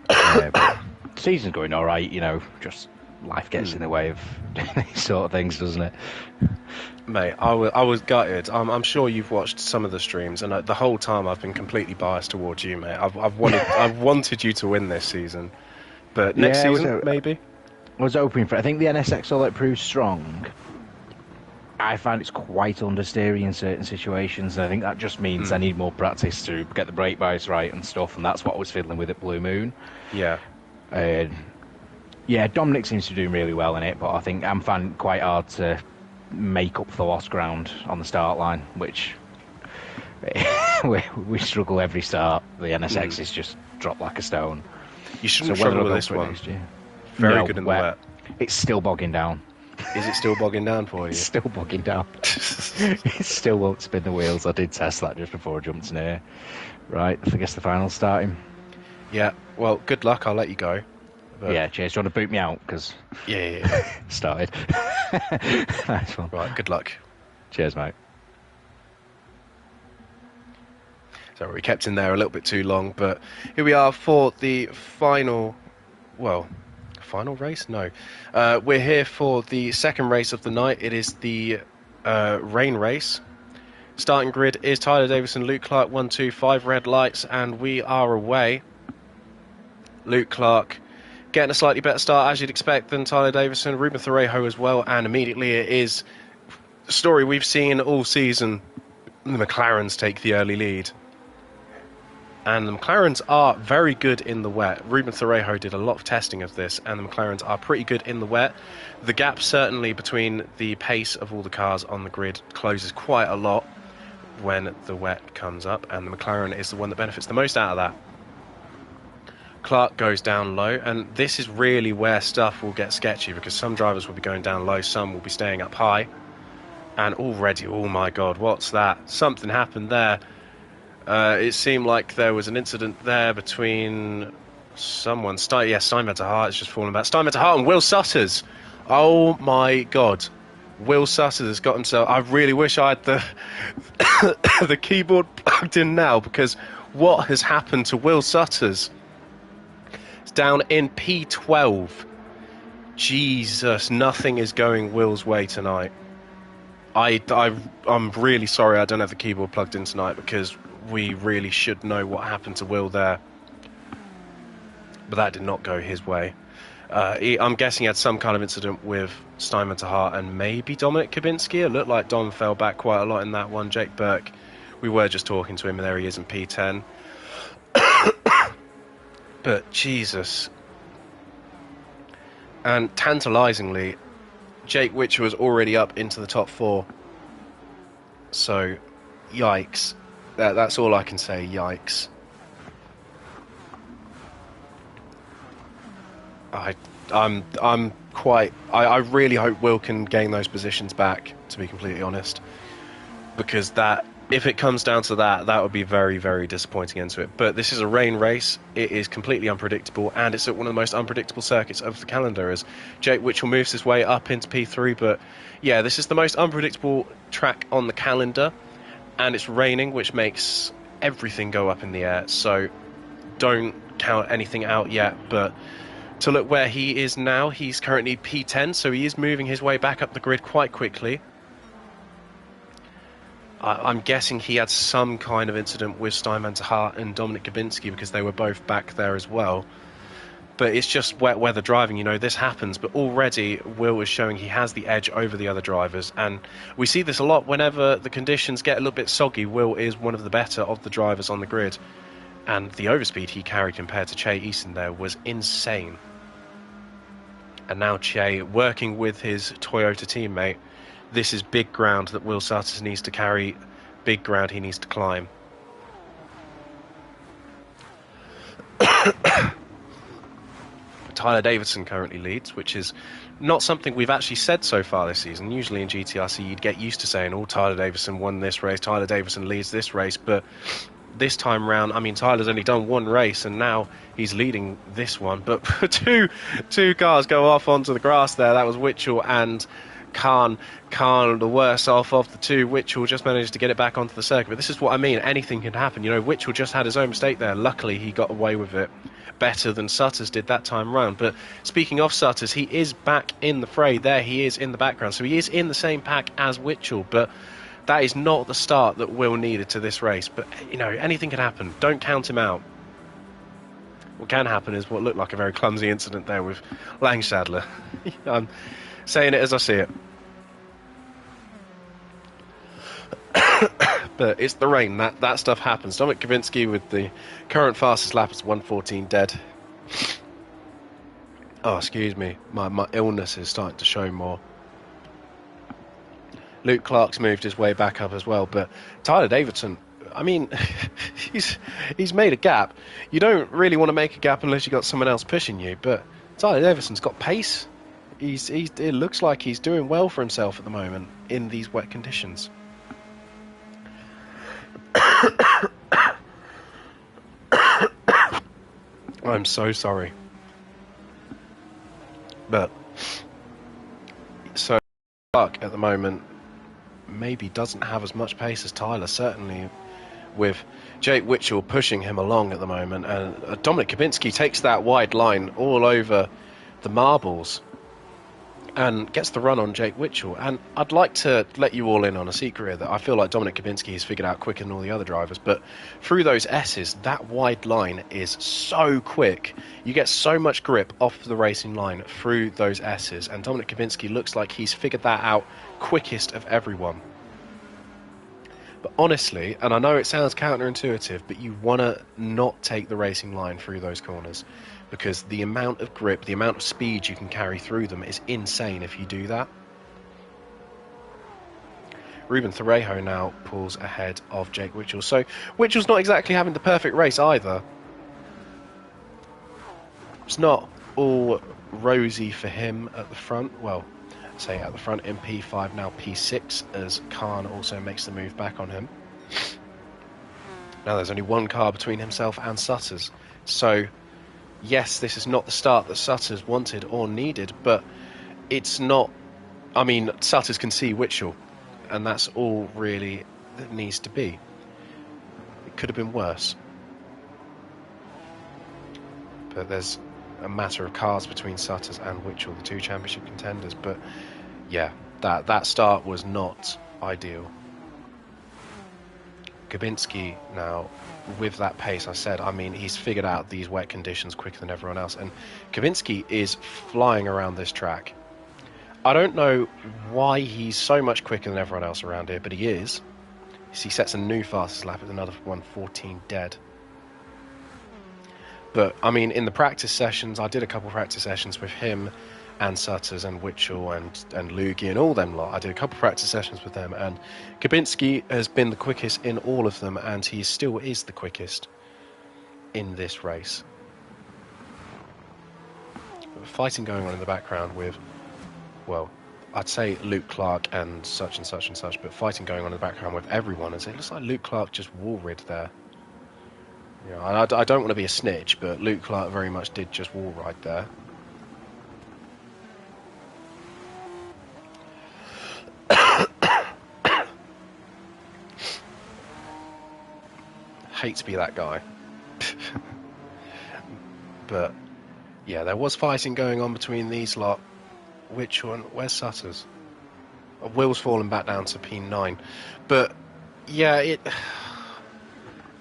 But season's going all right, just life gets in the way of these sort of things, doesn't it? Mate, I was gutted. I'm sure you've watched some of the streams, and the whole time I've been completely biased towards you, mate. I've wanted you to win this season, but next season maybe. I was hoping for. I think the NSX, although it proves strong, I find it's quite understeery in certain situations, and I think that just means I need more practice to get the brake bias right and stuff, and that's what I was fiddling with at Blue Moon. Yeah. Yeah, Dominic seems to be doing really well in it, but I think I'm finding it quite hard to make up for lost ground on the start line, which we struggle every start. The NSX is just dropped like a stone. You shouldn't struggle with this one. Very good in the wet. It's still bogging down. Is it still bogging down for you? It's still bogging down. It still won't spin the wheels. I did test that just before I jumped in here. Right, I guess the final's starting. Yeah, well, good luck. I'll let you go. But... Yeah, cheers. Do you want to boot me out? Because yeah. Started. Nice one. Right, good luck. Cheers, mate. So we kept in there a little bit too long, but here we are for the final race? No. We're here for the second race of the night. It is the rain race. Starting grid is Tyler Davison, Luke Clark, 1, 2, 5 red lights, and we are away. Luke Clark getting a slightly better start, as you'd expect, than Tyler Davison. Ruben Thorejo as well, and immediately it is the story we've seen all season. The McLarens take the early lead. And the McLarens are very good in the wet. Ruben Thorejo did a lot of testing of this, and the McLarens are pretty good in the wet. The gap certainly between the pace of all the cars on the grid closes quite a lot when the wet comes up, and the McLaren is the one that benefits the most out of that. Clark goes down low, and this is really where stuff will get sketchy, because some drivers will be going down low, some will be staying up high. And already, oh my god, what's that? Something happened there. It seemed like there was an incident there between someone. Steinmetzer Hart has just fallen back. Steinmetzer Hart and Will Sutters. Oh my god. Will Sutters has got himself... I really wish I had the the keyboard plugged in now, because what has happened to Will Sutters? It's down in P12. Jesus, nothing is going Will's way tonight. I'm really sorry I don't have the keyboard plugged in tonight, because we really should know what happened to Will there. But that did not go his way. I'm guessing he had some kind of incident with Steinmetzer Hart and maybe Dominic Kubinski. It looked like Dom fell back quite a lot in that one. Jake Burke, we were just talking to him, and there he is in P10. But Jesus. And tantalisingly, Jake Witcher was already up into the top 4. So, yikes. That's all I can say, yikes. I really hope Will can gain those positions back, to be completely honest. Because if it comes down to that would be very, very disappointing into it. But this is a rain race. It is completely unpredictable, and it's at one of the most unpredictable circuits of the calendar, as Jake Witchell moves his way up into P3. But yeah, this is the most unpredictable track on the calendar, and it's raining, which makes everything go up in the air. So don't count anything out yet, but to look where he is now, he's currently P10, so he is moving his way back up the grid quite quickly. I'm guessing he had some kind of incident with Steinman Hart and Dominic Gabinski, because they were both back there as well. But it's just wet weather driving, you know, this happens. But already Will is showing he has the edge over the other drivers. And we see this a lot whenever the conditions get a little bit soggy. Will is one of the better of the drivers on the grid. And the overspeed he carried compared to Che Easton there was insane. And now Che, working with his Toyota teammate, this is big ground that Will Sutters needs to carry, big ground he needs to climb. Tyler Davidson currently leads, which is not something we've actually said so far this season. Usually in GTRC you'd get used to saying, oh, Tyler Davidson won this race, Tyler Davidson leads this race, but this time round, I mean, Tyler's only done one race and now he's leading this one. But two cars go off onto the grass there. That was Witchell and Khan, the worse off of the two. Witchell just managed to get it back onto the circuit. But this is what I mean, anything can happen. You know, Witchell just had his own mistake there. Luckily, he got away with it better than Sutters did that time round. But speaking of Sutters, he is back in the fray. There he is in the background. So he is in the same pack as Witchell. But that is not the start that Will needed to this race. But, you know, anything can happen. Don't count him out. What can happen is what looked like a very clumsy incident there with Langstadler. I'm saying it as I see it. But it's the rain. That stuff happens. Dominic Kavinsky with the current fastest lap is 1:14 dead. Oh, excuse me. My illness is starting to show more. Luke Clark's moved his way back up as well. But Tyler Davidson, I mean, he's made a gap. You don't really want to make a gap unless you've got someone else pushing you. But Tyler Davidson's got pace. It looks like he's doing well for himself at the moment in these wet conditions. I'm so sorry. But so Clark at the moment maybe doesn't have as much pace as Tyler, certainly with Jake Witchell pushing him along at the moment, and Dominic Kabinski takes that wide line all over the marbles and gets the run on Jake Witchell. And I'd like to let you all in on a secret that I feel like Dominic Kabinski has figured out quicker than all the other drivers, but through those S's, that wide line is so quick. You get so much grip off the racing line through those S's, and Dominic Kabinski looks like he's figured that out quickest of everyone. But honestly, and I know it sounds counterintuitive, but you want to not take the racing line through those corners, because the amount of grip, the amount of speed you can carry through them is insane if you do that. Ruben Thorejo now pulls ahead of Jake Witchell. So Witchell's not exactly having the perfect race either. It's not all rosy for him at the front. Well, say at the front in P5, now P6, as Khan also makes the move back on him. Now there's only one car between himself and Sutters. So yes, this is not the start that Sutters wanted or needed, but it's not... I mean, Sutters can see Witchell, and that's all really that needs to be. It could have been worse. But there's a matter of cars between Sutters and Witchell, the two championship contenders. But yeah, that start was not ideal. Gabinski now, with that pace, I said, I mean, he's figured out these wet conditions quicker than everyone else, and Gabinski is flying around this track. I don't know why he's so much quicker than everyone else around here, but he is. He sets a new fastest lap at another 1:14 dead. But, I mean, in the practice sessions, I did a couple of practice sessions with him and Sutters and Witchell and Lugie and all them lot. I did a couple of practice sessions with them, and Kabinski has been the quickest in all of them, and he still is the quickest in this race. But fighting going on in the background with, well, I'd say Luke Clark and such and such and such, but fighting going on in the background with everyone, and it looks like Luke Clark just wall-rid there. You know, I don't want to be a snitch, but Luke Clark very much did just wall ride there. Hate to be that guy. But, yeah, there was fighting going on between these lot. Which one? Where's Sutters? Will's fallen back down to P9. But, yeah,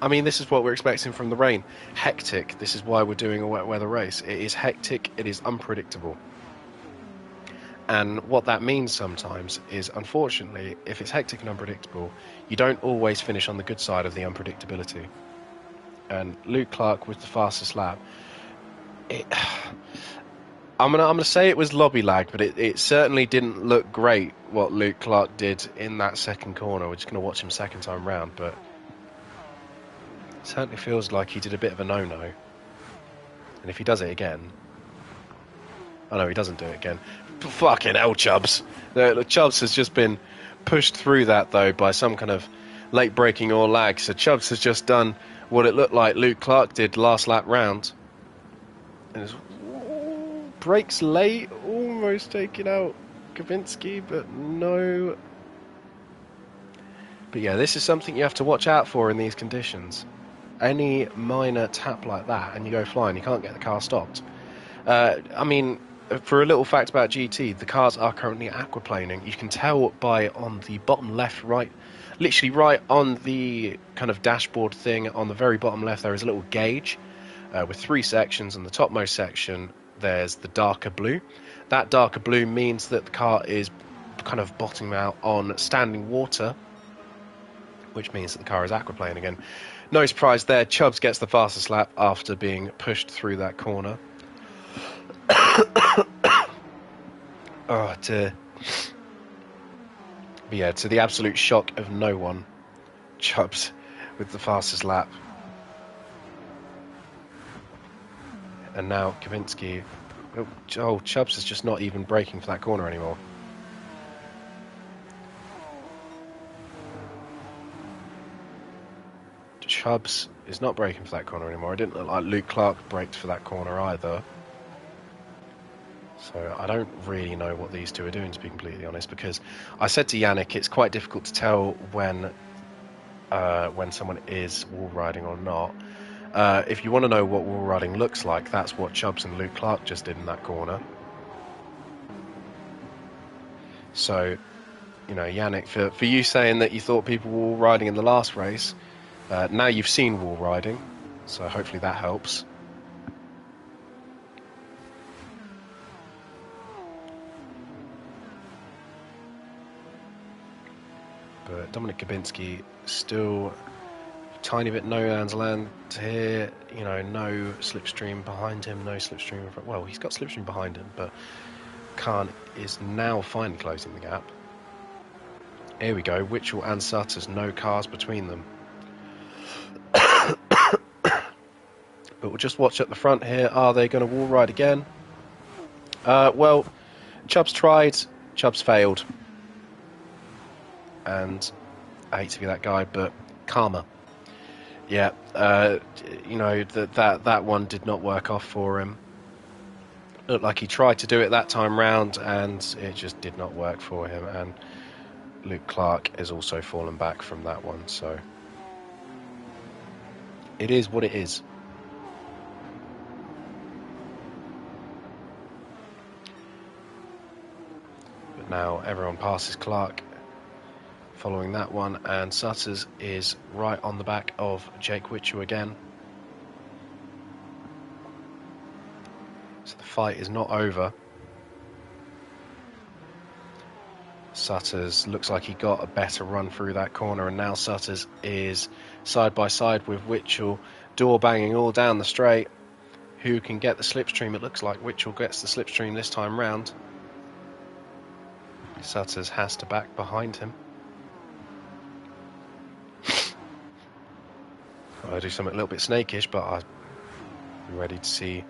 I mean, this is what we're expecting from the rain. Hectic. This is why we're doing a wet weather race. It is hectic. It is unpredictable. And what that means sometimes is, unfortunately, if it's hectic and unpredictable, you don't always finish on the good side of the unpredictability. And Luke Clark with the fastest lap. I'm gonna say it was lobby lag, but it certainly didn't look great what Luke Clark did in that second corner. We're just gonna watch him second time round, but it certainly feels like he did a bit of a no-no. And if he does it again... Oh no, he doesn't do it again. Fucking hell, Chubbs. The Chubbs has just been pushed through that, though, by some kind of late braking or lag. So Chubbs has just done what it looked like Luke Clark did last lap round. And it's, brakes late, almost taking out Kavinsky, but no. But yeah, this is something you have to watch out for in these conditions. Any minor tap like that and you go flying, you can't get the car stopped. I mean, for a little fact about GT, the cars are currently aquaplaning. You can tell by on the bottom left, right, literally right on the kind of dashboard thing on the very bottom left, there is a little gauge with 3 sections. And the topmost section, there's the darker blue. That darker blue means that the car is kind of bottoming out on standing water, which means that the car is aquaplaning again. No surprise there, Chubbs gets the fastest lap after being pushed through that corner. Oh dear. But yeah, to the absolute shock of no one, Chubbs with the fastest lap. And now Kavinsky... Oh, Chubbs is just not even braking for that corner anymore. Chubbs is not braking for that corner anymore. It didn't look like Luke Clark braked for that corner either. So I don't really know what these two are doing, to be completely honest, because I said to Yannick it's quite difficult to tell when someone is wall riding or not. If you want to know what wall riding looks like, that's what Chubbs and Luke Clark just did in that corner. So, you know, Yannick, for you saying that you thought people were wall riding in the last race, now you've seen wall riding, so hopefully that helps. But Dominic Kabinski still a tiny bit no man's land here. You know, no slipstream behind him, no slipstream in front. Well, he's got slipstream behind him, but Khan is now finally closing the gap. Here we go, Witchell and Sutters, no cars between them. But we'll just watch at the front here. Are they going to wall ride again? Well, Chubbs tried, Chubbs failed. And I hate to be that guy, but karma. Yeah, you know, that one did not work off for him. Looked like he tried to do it that time round, and it just did not work for him. And Luke Clark has also fallen back from that one, so it is what it is. But now everyone passes Clark following that one, and Sutters is right on the back of Jake Witchell again. So the fight is not over. Sutters looks like he got a better run through that corner, and now Sutters is side by side with Witchell, door banging all down the straight. who can get the slipstream. It looks like Witchell gets the slipstream this time round. Sutters has to back behind him. I'll do something a little bit snakish, but I'm ready to see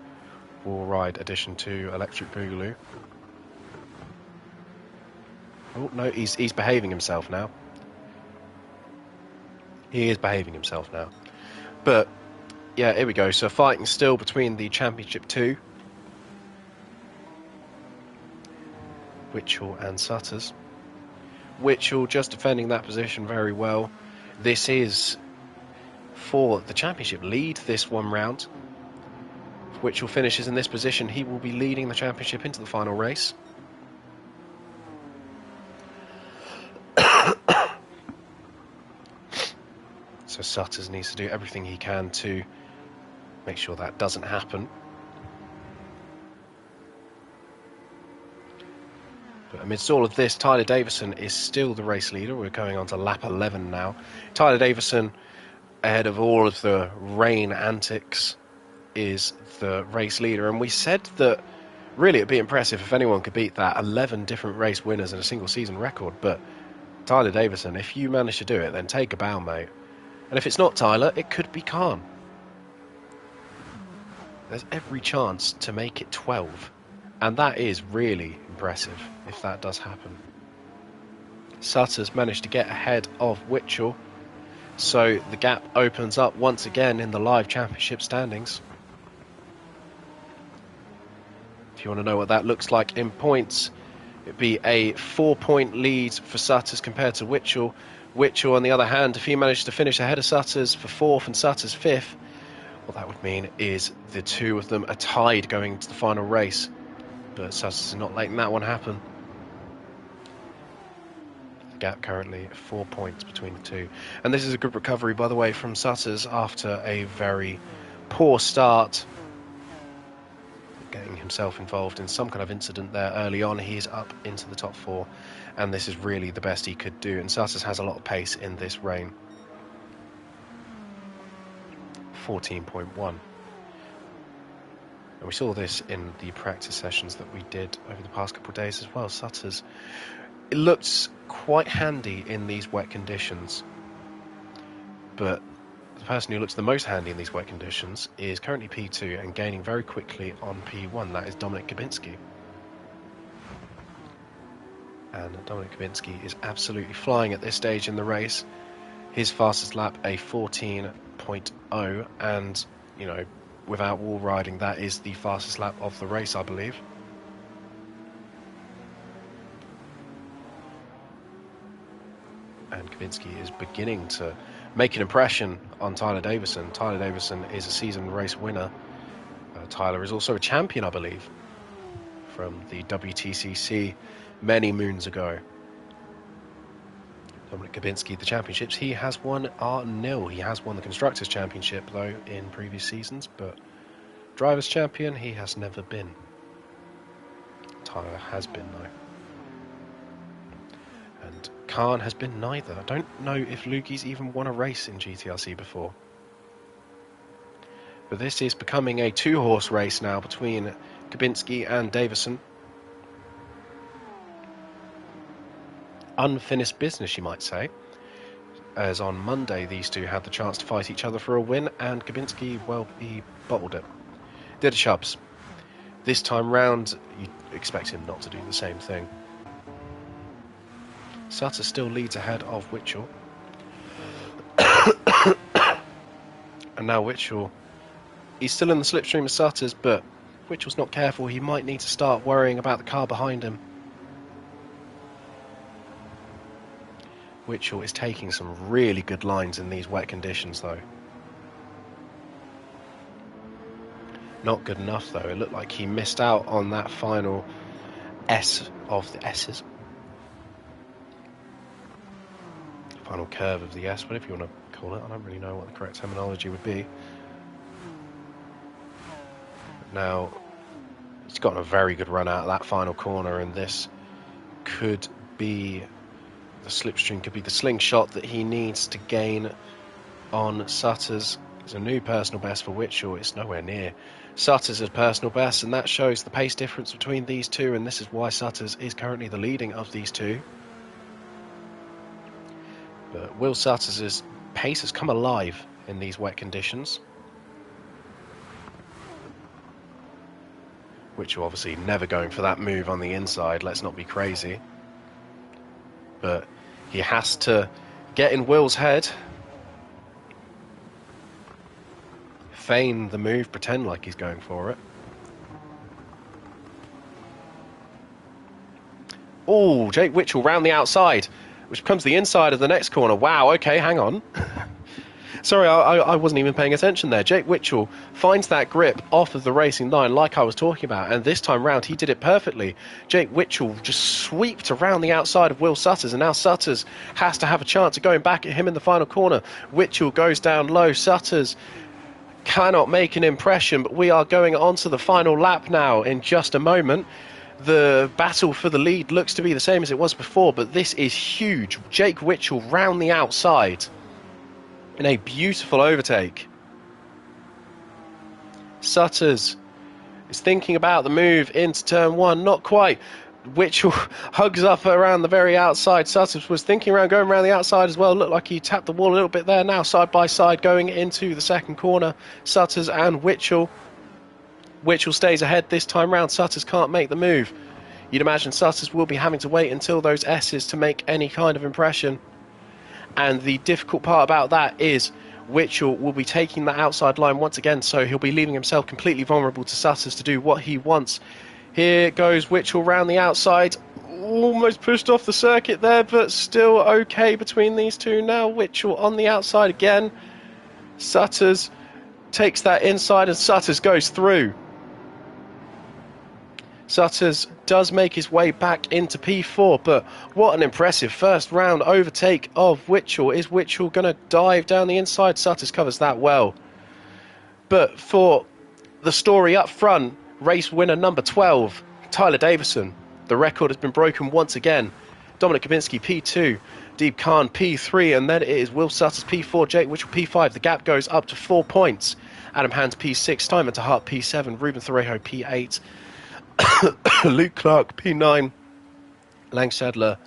Wall Ride addition to Electric Boogaloo. Oh no, he's behaving himself now. He is behaving himself now. But yeah, here we go. So fighting still between the Championship 2, Witchell and Sutters. Witchell just defending that position very well. This is for the championship lead this one round. If Witchell finishes in this position, he will be leading the championship into the final race. So Sutters needs to do everything he can to make sure that doesn't happen. But amidst all of this, Tyler Davison is still the race leader. We're going on to lap 11 now. Tyler Davison, ahead of all of the rain antics, is the race leader. And we said that really it'd be impressive if anyone could beat that 11 different race winners in a single season record. But Tyler Davison, if you manage to do it, then take a bow, mate. And if it's not Tyler, it could be Khan. There's every chance to make it 12. And that is really impressive if that does happen. Sutters managed to get ahead of Witchell. So the gap opens up once again in the live championship standings. If you want to know what that looks like in points, it'd be a 4-point lead for Sutters compared to Witchell. Witchell, on the other hand, if he managed to finish ahead of Sutters for 4th and Sutters 5th, what that would mean is the two of them are tied going into the final race. But Sutters is not letting that one happen. The gap currently 4 points between the two. And this is a good recovery, by the way, from Sutters after a very poor start. Getting himself involved in some kind of incident there early on. He is up into the top 4, and this is really the best he could do. And Sutters has a lot of pace in this rain. 14.1. And we saw this in the practice sessions that we did over the past couple of days as well. Sutters, it looks quite handy in these wet conditions, but the person who looks the most handy in these wet conditions is currently P2 and gaining very quickly on P1. That is Dominik Kubinski. And Dominik Kubinski is absolutely flying at this stage in the race. His fastest lap a 14.0, and you know, without wall riding, that is the fastest lap of the race, I believe. And Kubinski is beginning to make an impression on Tyler Davison. Tyler Davison is a seasoned race winner. Tyler is also a champion, I believe, from the WTCC many moons ago. Dominik Kubinski, the championships, he has won nil. He has won the Constructors' Championship, though, in previous seasons, but Drivers' Champion, he has never been. Tyler has been, though. And Khan has been neither. I don't know if Lukey's even won a race in GTRC before. But this is becoming a 2-horse race now between Kubinski and Davison. Unfinished business, you might say, as on Monday these two had the chance to fight each other for a win, and Kubinski, well, he bottled it. Did a Chubbs. This time round, you expect him not to do the same thing. Sutter still leads ahead of Witchell. And now Witchell, he's still in the slipstream of Sutters, but if Witchell's not careful, he might need to start worrying about the car behind him. Witchell is taking some really good lines in these wet conditions, though. Not good enough, though. It looked like he missed out on that final S of the S's. Final curve of the S, whatever you want to call it. I don't really know what the correct terminology would be. Now, he's gotten a very good run out of that final corner, and this could be the slipstream, could be the slingshot that he needs to gain on Sutters. It's a new personal best for Whitshall. It's nowhere near Sutters' personal best, and that shows the pace difference between these two, and this is why Sutters is currently the leading of these two. But Will Sutters' pace has come alive in these wet conditions. Whitshall obviously never going for that move on the inside, let's not be crazy. But he has to get in Will's head, feign the move, pretend like he's going for it. Oh, Jake Whitshall round the outside, which becomes the inside of the next corner. Wow, okay, hang on. Sorry, I wasn't even paying attention there. Jake Whitshall finds that grip off of the racing line like I was talking about, and this time round he did it perfectly. Jake Whitshall just sweeped around the outside of Will Sutters, and now Sutters has to have a chance of going back at him in the final corner. Whitshall goes down low. Sutters cannot make an impression, but we are going on to the final lap now in just a moment. The battle for the lead looks to be the same as it was before, but this is huge. Jake Whitshall round the outside in a beautiful overtake. Sutters is thinking about the move into turn one. Not quite. Whitshall hugs up around the very outside. Sutters was thinking around going around the outside as well. Looked like he tapped the wall a little bit there. Now side by side going into the second corner. Sutters and Whitshall. Whitshall stays ahead this time round. Sutters can't make the move. You'd imagine Sutters will be having to wait until those S's to make any kind of impression. And the difficult part about that is Whitshall will be taking that outside line once again, so he'll be leaving himself completely vulnerable to Sutters to do what he wants. Here goes Whitshall round the outside, almost pushed off the circuit there, but still okay between these two. Now Whitshall on the outside again. Sutters takes that inside and Sutters goes through. Sutters does make his way back into P4, but what an impressive first round overtake of Whitshall. Is Whitshall going to dive down the inside? Sutters covers that well. But for the story up front, race winner number 12, Tyler Davison. The record has been broken once again. Dominic Kabinski P2, Deeb Khan P3, and then it is Will Sutters P4, Jake Whitshall P5. The gap goes up to 4 points. Adam Hands P6, Simon Tahart P7, Ruben Thorejo P8, Luke Clark P9, Lang Sadler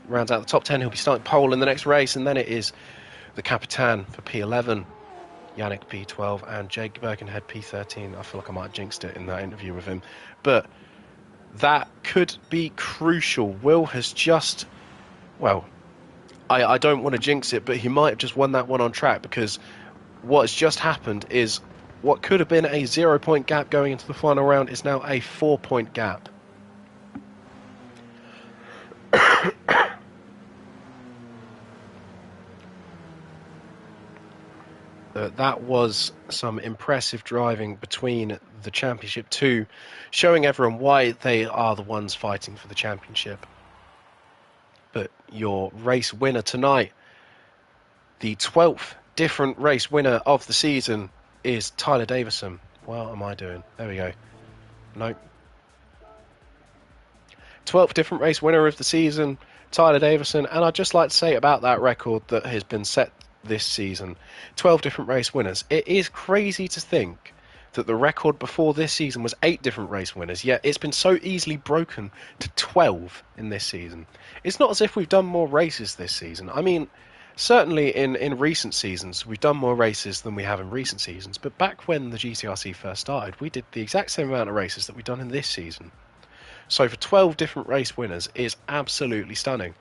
rounds out the top 10. He'll be starting pole in the next race, and then it is the Capitan for P11, Yannick P12, and Jake Birkenhead P13. I feel like I might have jinxed it in that interview with him, but that could be crucial. Will has just, well, I don't want to jinx it, but he might have just won that one on track, because what has just happened is what could have been a 0-point gap going into the final round is now a 4-point gap. That was some impressive driving between the championship two, showing everyone why they are the ones fighting for the championship. But your race winner tonight, the 12th different race winner of the season, is Tyler Davison. What am I doing? There we go. Nope. 12th different race winner of the season, Tyler Davison. And I'd just like to say about that record that has been set this season, 12 different race winners. It is crazy to think that the record before this season was 8 different race winners, yet it's been so easily broken to 12 in this season. It's not as if we've done more races this season. I mean, certainly in recent seasons, we've done more races than we have in recent seasons, but back when the GTRC first started, we did the exact same amount of races that we've done in this season. So for 12 different race winners is absolutely stunning.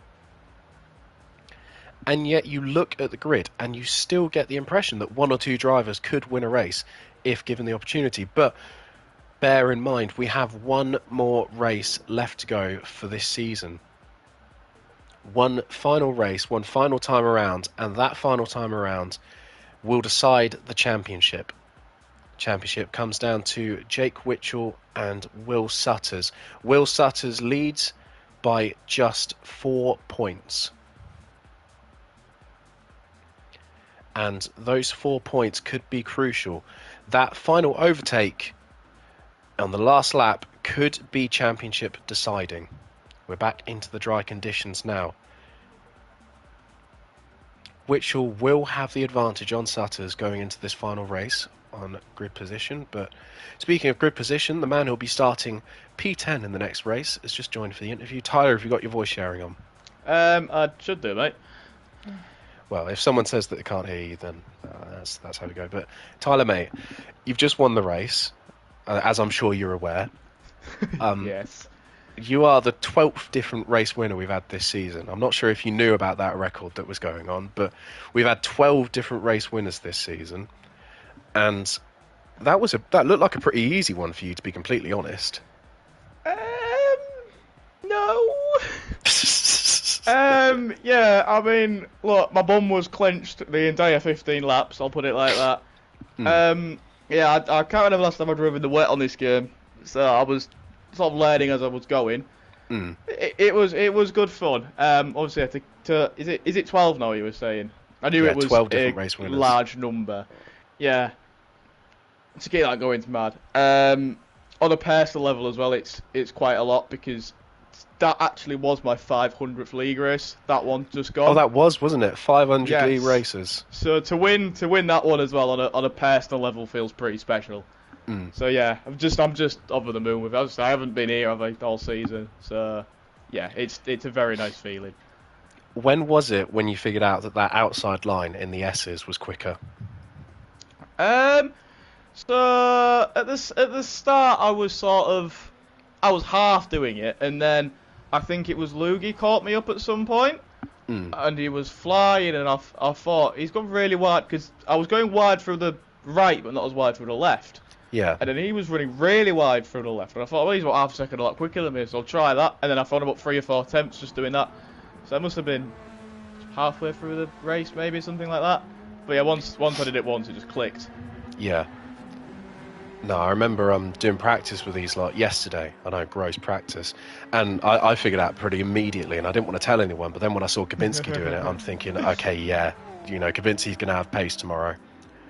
And yet you look at the grid and you still get the impression that 1 or 2 drivers could win a race if given the opportunity. But bear in mind, we have one more race left to go for this season. One final race, one final time around, and that final time around will decide the championship. Championship comes down to Jake Whitshall and Will Sutters. Will Sutters leads by just 4 points. And those 4 points could be crucial. That final overtake on the last lap could be championship deciding. We're back into the dry conditions now. Whitchell will have the advantage on Sutters going into this final race on grid position. But speaking of grid position, the man who'll be starting P10 in the next race has just joined for the interview. Tyler, have you got your voice sharing on? I should do, mate. Well, if someone says that they can't hear you, then that's how we go. But Tyler, mate, you've just won the race, as I'm sure you're aware. Yes. You are the 12th different race winner we've had this season. I'm not sure if you knew about that record that was going on, but we've had 12 different race winners this season, and that looked like a pretty easy one for you, to be completely honest. No. Yeah, I mean, look, my bum was clenched the entire 15 laps, I'll put it like that. Yeah, I can't remember last time I'd driven the wet on this game, so I was sort of learning as I was going. It was good fun. Obviously, is it 12 now? You were saying. I knew it was 12 different race winners. Large number. Yeah. To get that going, it's mad. On a personal level as well, it's quite a lot because that actually was my 500th league race. That one just gone. Oh, that wasn't it? 500 league races. So to win that one as well on a personal level feels pretty special. So yeah, I'm just over the moon with it. I haven't been here all season, so yeah, it's a very nice feeling. When was it when you figured out that outside line in the S's was quicker? So at the start, I was half doing it, and then I think it was Loogie caught me up at some point, and he was flying, and I thought he's gone really wide because I was going wide through the right, but not as wide through the left. Yeah. And then he was running really wide through the left, and I thought, well, he's about half a second a lot quicker than me, so I'll try that. And then I found about 3 or 4 attempts just doing that. So I must have been halfway through the race, maybe something like that. But yeah, once I did it once, it just clicked. Yeah. No, I remember doing practice with these lot yesterday. I know, gross practice. And I figured out pretty immediately, and I didn't want to tell anyone, but then when I saw Kabinski doing it, I'm thinking, okay, yeah, Kabinski's going to have pace tomorrow.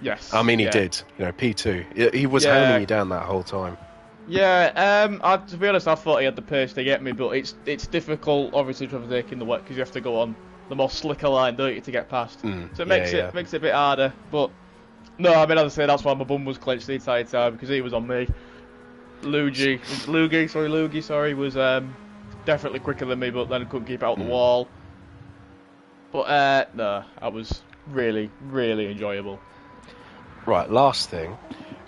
Yes. I mean, he did. P2. He was hounding you down that whole time. Yeah, to be honest, I thought he had the pace to get me, but it's difficult, obviously, to overtaking the wet, because you have to go on the more slicker line, don't you, to get past. So it makes it a bit harder, but... No, I mean, as I say, that's why my bum was clenched the entire time, because he was on me. Loogie, was definitely quicker than me, but then couldn't keep out the wall. But, no, that was really, really enjoyable. Right, last thing.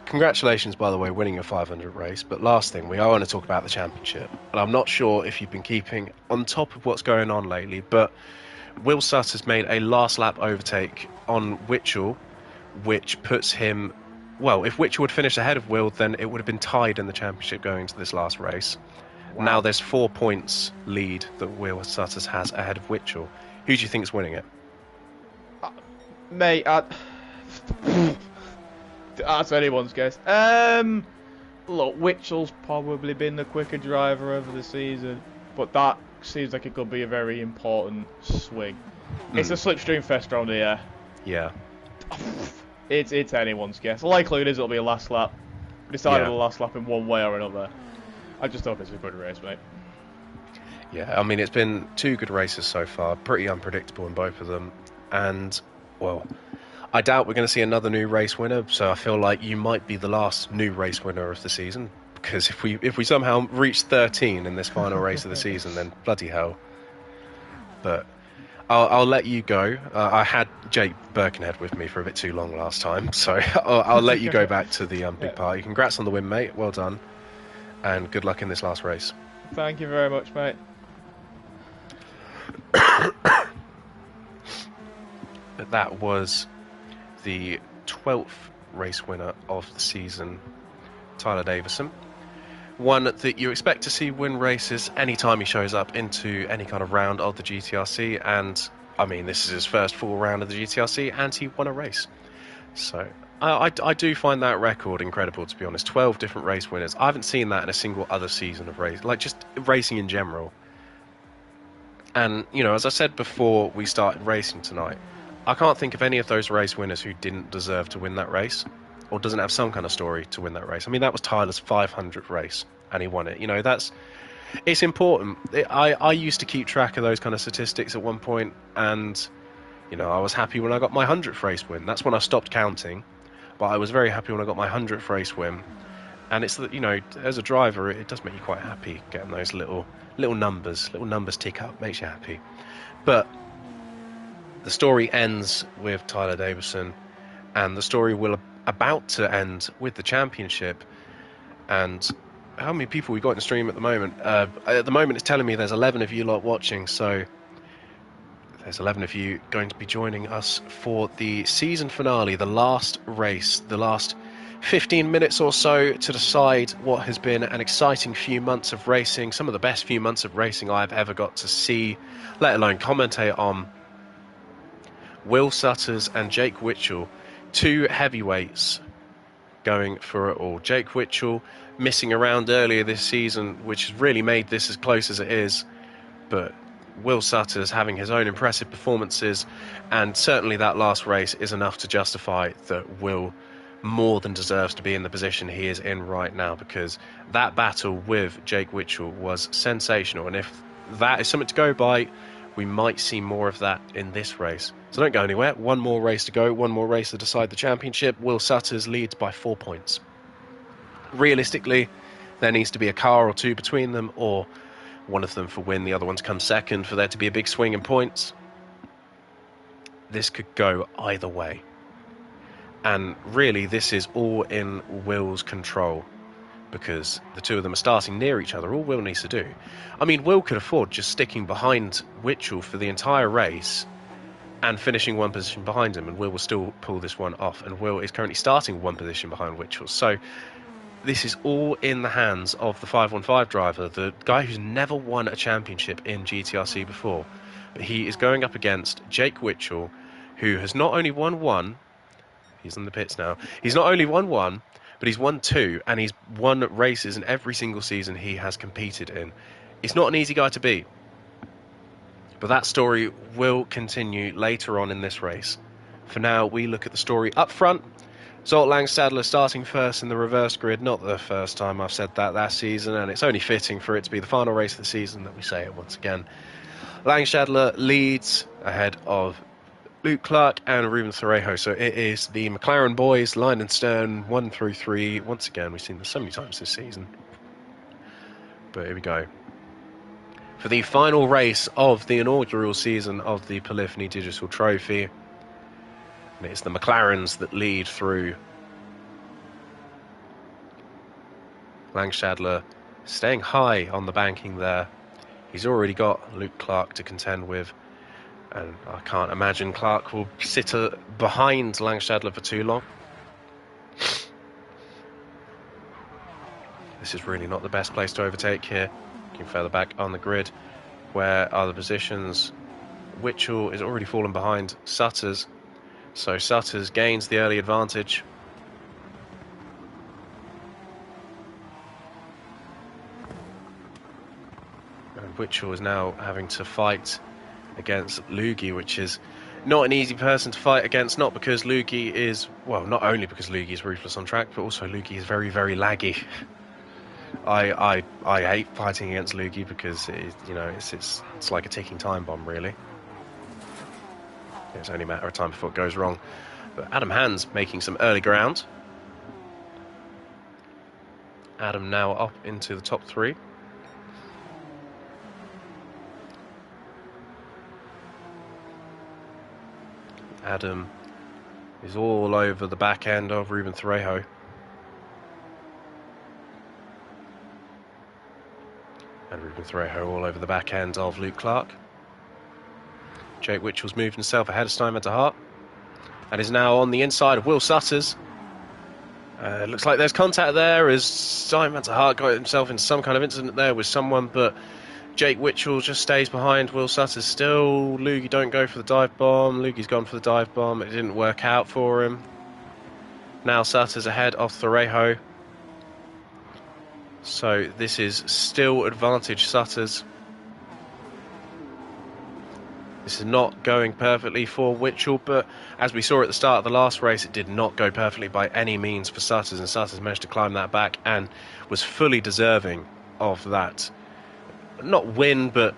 Congratulations, by the way, winning your 500 race. But last thing, we are going to talk about the championship. And I'm not sure if you've been keeping on top of what's going on lately, but Will Sutter's made a last lap overtake on Whitchell, which puts him... Well, if Whitchell would finish ahead of Will, then it would have been tied in the championship going into this last race. Wow. Now there's 4 points lead that Will Sutters has ahead of Whitchell. Who do you think is winning it? Mate, that's anyone's guess. Look, Whitchell's probably been the quicker driver over the season, but that seems like it could be a very important swing. It's a slipstream fest around here. Yeah. It's anyone's guess. The likelihood is it'll be a last lap. Decided a last lap in one way or another. I just hope it's a good race, mate. Yeah, I mean, it's been 2 good races so far. Pretty unpredictable in both of them. And, well... I doubt we're going to see another new race winner, so I feel like you might be the last new race winner of the season. Because if we somehow reach 13 in this final race of the season, then bloody hell. But I'll let you go. I had Jake Birkenhead with me for a bit too long last time, so I'll let you go back to the big party. Congrats on the win, mate. Well done. And good luck in this last race. Thank you very much, mate. But that was... the 12th race winner of the season, Tyler Davison. One that you expect to see win races anytime he shows up into any kind of round of the GTRC, and I mean, this is his first full round of the GTRC, and he won a race. So I do find that record incredible, to be honest. 12 different race winners. I haven't seen that in a single other season of race, like just racing in general. And, as I said before we started racing tonight, I can't think of any of those race winners who didn't deserve to win that race, or doesn't have some kind of story to win that race. I mean, that was Tyler's 500th race, and he won it. It's important. I used to keep track of those kind of statistics at one point, and You know, I was happy when I got my 100th race win. That's when I stopped counting, but I was very happy when I got my 100th race win. And it's, you know, as a driver, it does make you quite happy getting those little numbers tick up, makes you happy. But the story ends with Tyler Davison, and the story will about to end with the championship. And how many people we got in the stream at the moment? At the moment, it's telling me there's 11 of you lot watching, so there's 11 of you going to be joining us for the season finale, the last race, the last 15 minutes or so to decide what has been an exciting few months of racing, some of the best few months of racing I've ever got to see, let alone commentate on. Will Sutters and Jake Witchell, two heavyweights going for it all. Jake Witchell missing around earlier this season, which has really made this as close as it is, but Will Sutters having his own impressive performances, and certainly that last race is enough to justify that Will more than deserves to be in the position he is in right now, because that battle with Jake Witchell was sensational, and if that is something to go by, we might see more of that in this race. So don't go anywhere. One more race to go, one more race to decide the championship. Will Sutters leads by 4 points. Realistically, there needs to be a car or two between them, or one of them for win, the other one to come second, for there to be a big swing in points. This could go either way. And really, this is all in Will's control, because the two of them are starting near each other. All Will needs to do, I mean, Will could afford just sticking behind Witchell for the entire race and finishing one position behind him, and Will will still pull this one off. And Will is currently starting one position behind Witchell. So this is all in the hands of the 515 driver, the guy who's never won a championship in GTRC before. But he is going up against Jake Witchell, who has not only won one, he's in the pits now, he's not only won one, but he's won two, and he's won races in every single season he has competed in. It's not an easy guy to beat. But that story will continue later on in this race. For now, we look at the story up front. Zolt Langstadler starting first in the reverse grid. Not the first time I've said that season, and it's only fitting for it to be the final race of the season that we say it once again. Langstadler leads ahead of Luke Clark and Ruben Thorejo. So it is the McLaren boys, line and stern, 1 through 3. Once again, we've seen this so many times this season. But here we go. For the final race of the inaugural season of the Polyphony Digital Trophy. And it's the McLarens that lead through. Langstadler staying high on the banking there. He's already got Luke Clark to contend with. And I can't imagine Clark will sit behind Langstadler for too long. This is really not the best place to overtake here. Looking further back on the grid. Where are the positions? Witchell is already fallen behind Sutters. So Sutters gains the early advantage. And Witchell is now having to fight against Lugi, which is not an easy person to fight against, not because Lugi is, well, not only because Lugi is ruthless on track, but also Lugi is very, very laggy. I hate fighting against Lugi because it's like a ticking time bomb, really. It's only a matter of time before it goes wrong. But Adam Hans making some early ground. Adam now up into the top 3. Adam is all over the back end of Ruben Thorejo. And Ruben Thorejo all over the back end of Luke Clark. Jake Witchell's moved himself ahead of Steinman to Hart. And is now on the inside of Will Sutters. Looks like there's contact there as Steinman to Hart got himself into some kind of incident there with someone, but Jake Witchell just stays behind Will Sutters still. Lugi don't go for the dive bomb. Lugi's gone for the dive bomb. It didn't work out for him. Now Sutters ahead of Thorejo. So this is still advantage Sutters. This is not going perfectly for Witchell, but as we saw at the start of the last race, it did not go perfectly by any means for Sutters, and Sutters managed to climb that back and was fully deserving of that. Not win, but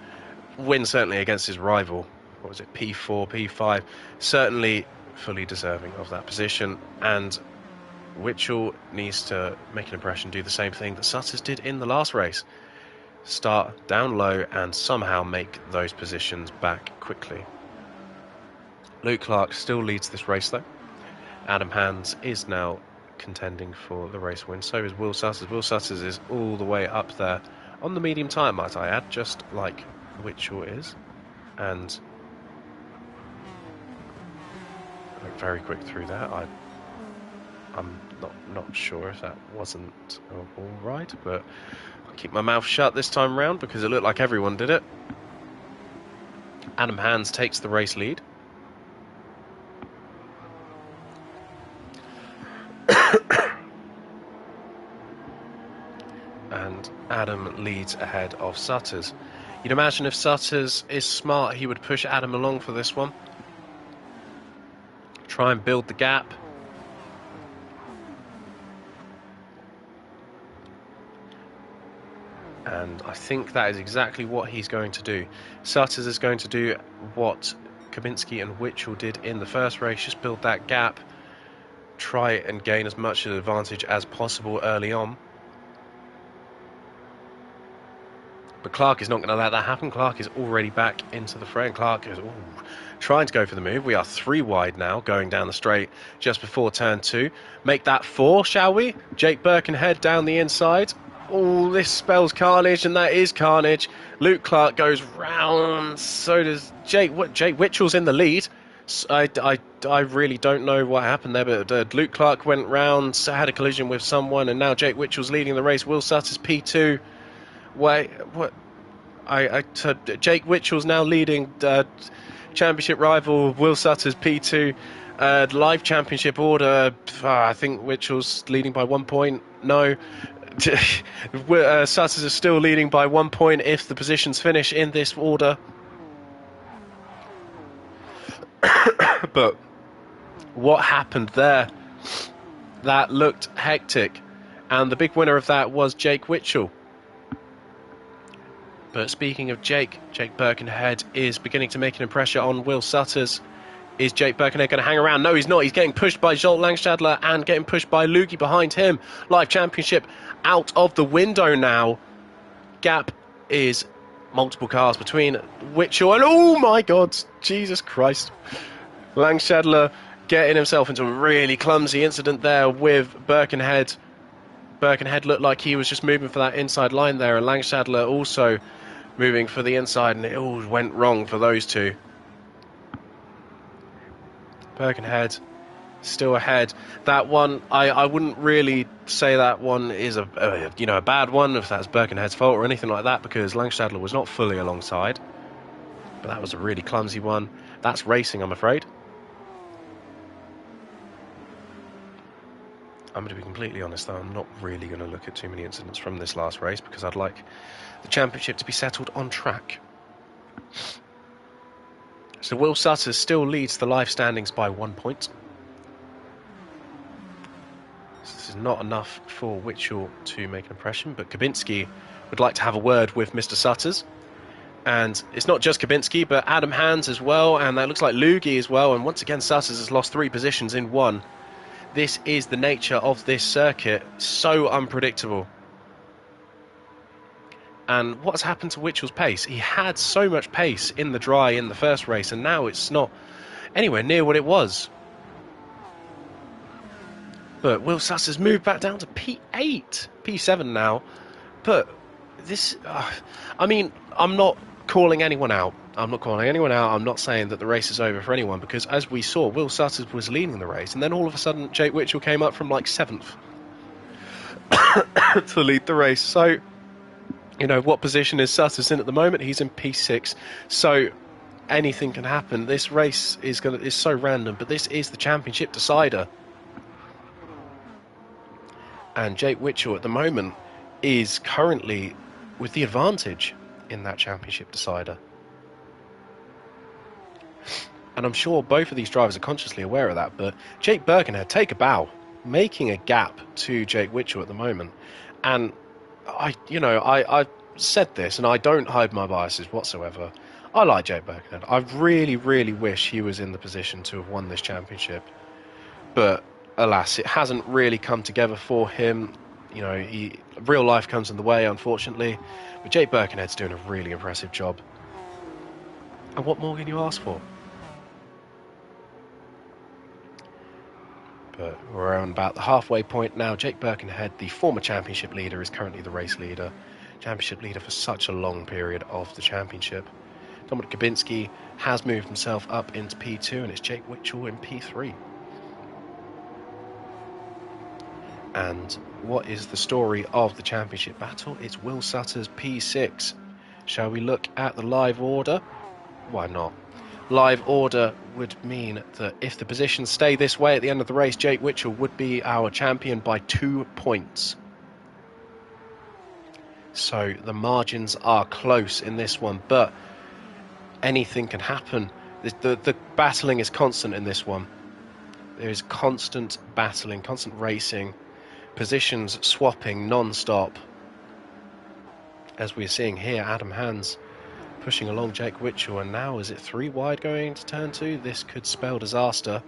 win certainly against his rival, what was it, P4, P5, certainly fully deserving of that position. And Witchell needs to make an impression, do the same thing that Sutters did in the last race. Start down low and somehow make those positions back quickly. Luke Clark still leads this race though. Adam Hands is now contending for the race win. So is Will Sutters. Will Sutters is all the way up there on the medium tyre, might I add, just like Witchell is. And very quick through that. I'm not sure if that wasn't all right, but I'll keep my mouth shut this time round because it looked like everyone did it. Adam Hands takes the race lead. And Adam leads ahead of Sutters. You'd imagine if Sutters is smart, he would push Adam along for this one. Try and build the gap. And I think that is exactly what he's going to do. Sutters is going to do what Kabinski and Witchell did in the first race, just build that gap, try and gain as much of an advantage as possible early on. But Clark is not going to let that happen. Clark is already back into the fray, and Clark is trying to go for the move. We are 3 wide now, going down the straight just before turn 2. Make that 4, shall we? Jake Birkenhead down the inside. Oh, this spells carnage, and that is carnage. Luke Clark goes round. So does Jake. Jake Witchell's in the lead. I really don't know what happened there, but Luke Clark went round, had a collision with someone, and now Jake Witchell's leading the race. Will Sutters P2. Wait, what? Jake Witchell's now leading championship rival Will Sutters P2. Live championship order, I think Witchell's leading by 1 point. No. Sutters is still leading by 1 point if the positions finish in this order. But what happened there? That looked hectic. And the big winner of that was Jake Witchell. But speaking of Jake Birkenhead is beginning to make an impression on Will Sutters. Is Jake Birkenhead going to hang around? No, he's not. He's getting pushed by Jolt Langstadler and getting pushed by Loogie behind him. Live championship out of the window now. Gap is multiple cars between Witchell and... oh my God, Jesus Christ. Langstadler getting himself into a really clumsy incident there with Birkenhead. Birkenhead looked like he was just moving for that inside line there, and Langstadler also moving for the inside, and it all went wrong for those two. Birkenhead still ahead. That one, I wouldn't really say that one is a bad one, if that's Birkenhead's fault or anything like that, because Langstadler was not fully alongside. But that was a really clumsy one. That's racing, I'm afraid. I'm going to be completely honest though, I'm not really going to look at too many incidents from this last race because I'd like the championship to be settled on track. So Will Sutters still leads the live standings by 1 point. This is not enough for Witchell to make an impression, but Kabinski would like to have a word with Mr. Sutters. And it's not just Kabinski, but Adam Hands as well, and that looks like Loogie as well, and once again Sutters has lost 3 positions in 1. This is the nature of this circuit, so unpredictable. And what's happened to Witchell's pace? He had so much pace in the dry in the first race, and now it's not anywhere near what it was. But Will Sutters moved back down to P8, P7 now. But this, I mean, I'm not calling anyone out. I'm not saying that the race is over for anyone, because as we saw, Will Sutters was leading the race, and then all of a sudden Jake Witchell came up from like 7th to lead the race. So, you know, what position is Sutters in at the moment? He's in P6. So anything can happen. This race is so random, but this is the championship decider. And Jake Witchell at the moment is currently with the advantage in that championship decider. And I'm sure both of these drivers are consciously aware of that, but Jake Birkenhead, take a bow, making a gap to Jake Witchell at the moment. And I've said this, and I don't hide my biases whatsoever. I like Jake Birkenhead. I really, really wish he was in the position to have won this championship. But alas, it hasn't really come together for him. You know, real life comes in the way, unfortunately. But Jake Birkenhead's doing a really impressive job. And what more can you ask for? But we're around about the halfway point now. Jake Birkenhead, the former championship leader, is currently the race leader. Championship leader for such a long period of the championship. Dominic Kubinski has moved himself up into P2, and it's Jake Witchell in P3. And what is the story of the championship battle? It's Will Sutter's P6. Shall we look at the live order? Why not? Live order would mean that if the positions stay this way at the end of the race, Jake Witchell would be our champion by 2 points. So the margins are close in this one, but anything can happen. The battling is constant in this one. There is constant battling, constant racing, positions swapping non-stop. As we're seeing here, Adam Hans pushing along Jake Witchell, and now is it 3 wide going to turn 2? This could spell disaster.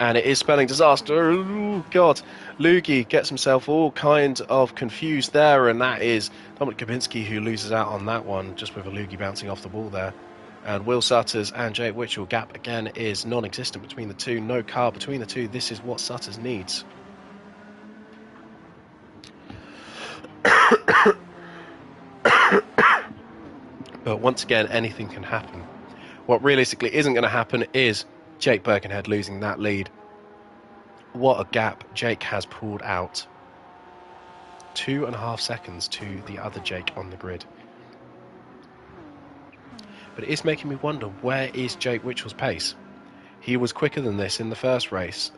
And it is spelling disaster. Oh, God. Lugi gets himself all kind of confused there, and that is Dominic Kubinski who loses out on that one, just with a Lugi bouncing off the wall there. And Will Sutters and Jake Witchell, gap again is non-existent between the two. No car between the two. This is what Sutters needs. But once again, anything can happen. What realistically isn't going to happen is Jake Birkenhead losing that lead. What a gap Jake has pulled out. 2.5 seconds to the other Jake on the grid. But it is making me wonder, where is Jake Witchell's pace? He was quicker than this in the first race.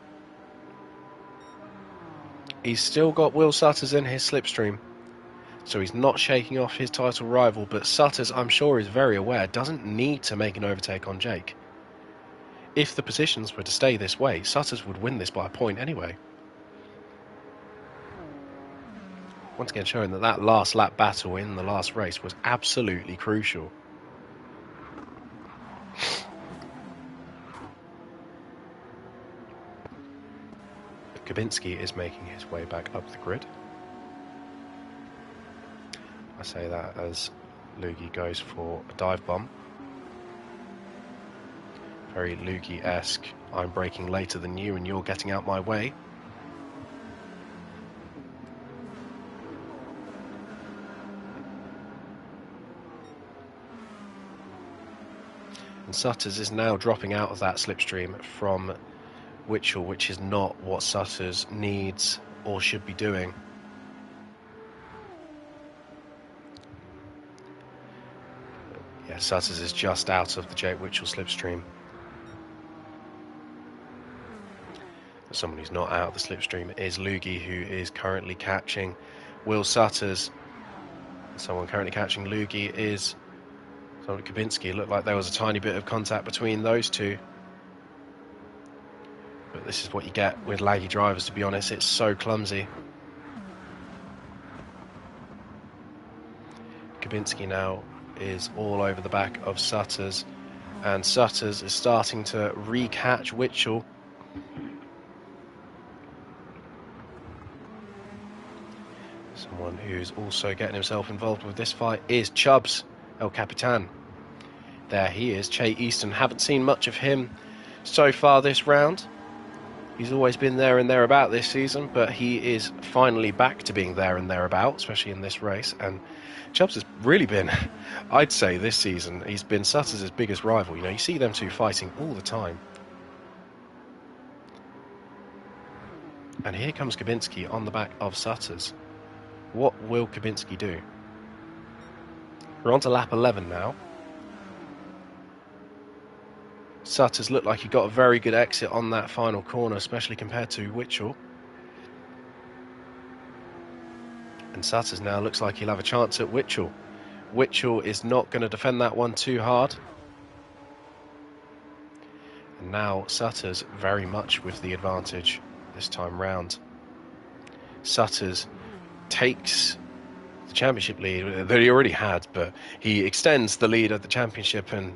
He's still got Will Sutters in his slipstream, so he's not shaking off his title rival, but Sutters, I'm sure, is very aware, doesn't need to make an overtake on Jake. If the positions were to stay this way, Sutters would win this by a point anyway. Once again showing that last lap battle in the last race was absolutely crucial. Kubinski is making his way back up the grid. I say that as Lugi goes for a dive bomb. Very Lugi-esque. I'm braking later than you and you're getting out my way. And Sutters is now dropping out of that slipstream from Witchell, which is not what Sutters needs or should be doing. Yeah, Sutters is just out of the Jake Witchell slipstream. Someone who's not out of the slipstream is Lugi, who is currently catching Will Sutters. Someone currently catching Lugi is Dominic Kubinski. It looked like there was a tiny bit of contact between those two. But this is what you get with laggy drivers, to be honest. It's so clumsy. Kubinski now is all over the back of Sutters, and Sutters is starting to recatch Witchell. Someone who's also getting himself involved with this fight is Chubbs, El Capitan. There he is, Che Easton. Haven't seen much of him so far this round. He's always been there and thereabout this season, but he is finally back to being there and thereabout, especially in this race. And Chubbs has really been, I'd say this season, he's been Sutters' biggest rival. You know, you see them two fighting all the time. And here comes Kubinski on the back of Sutters. What will Kubinski do? We're on to lap 11 now. Sutters looked like he got a very good exit on that final corner, especially compared to Witchell. And Sutters now looks like he'll have a chance at Witchell. Witchell is not going to defend that one too hard. And now Sutters very much with the advantage this time round. Sutters takes the championship lead that he already had, but he extends the lead of the championship, and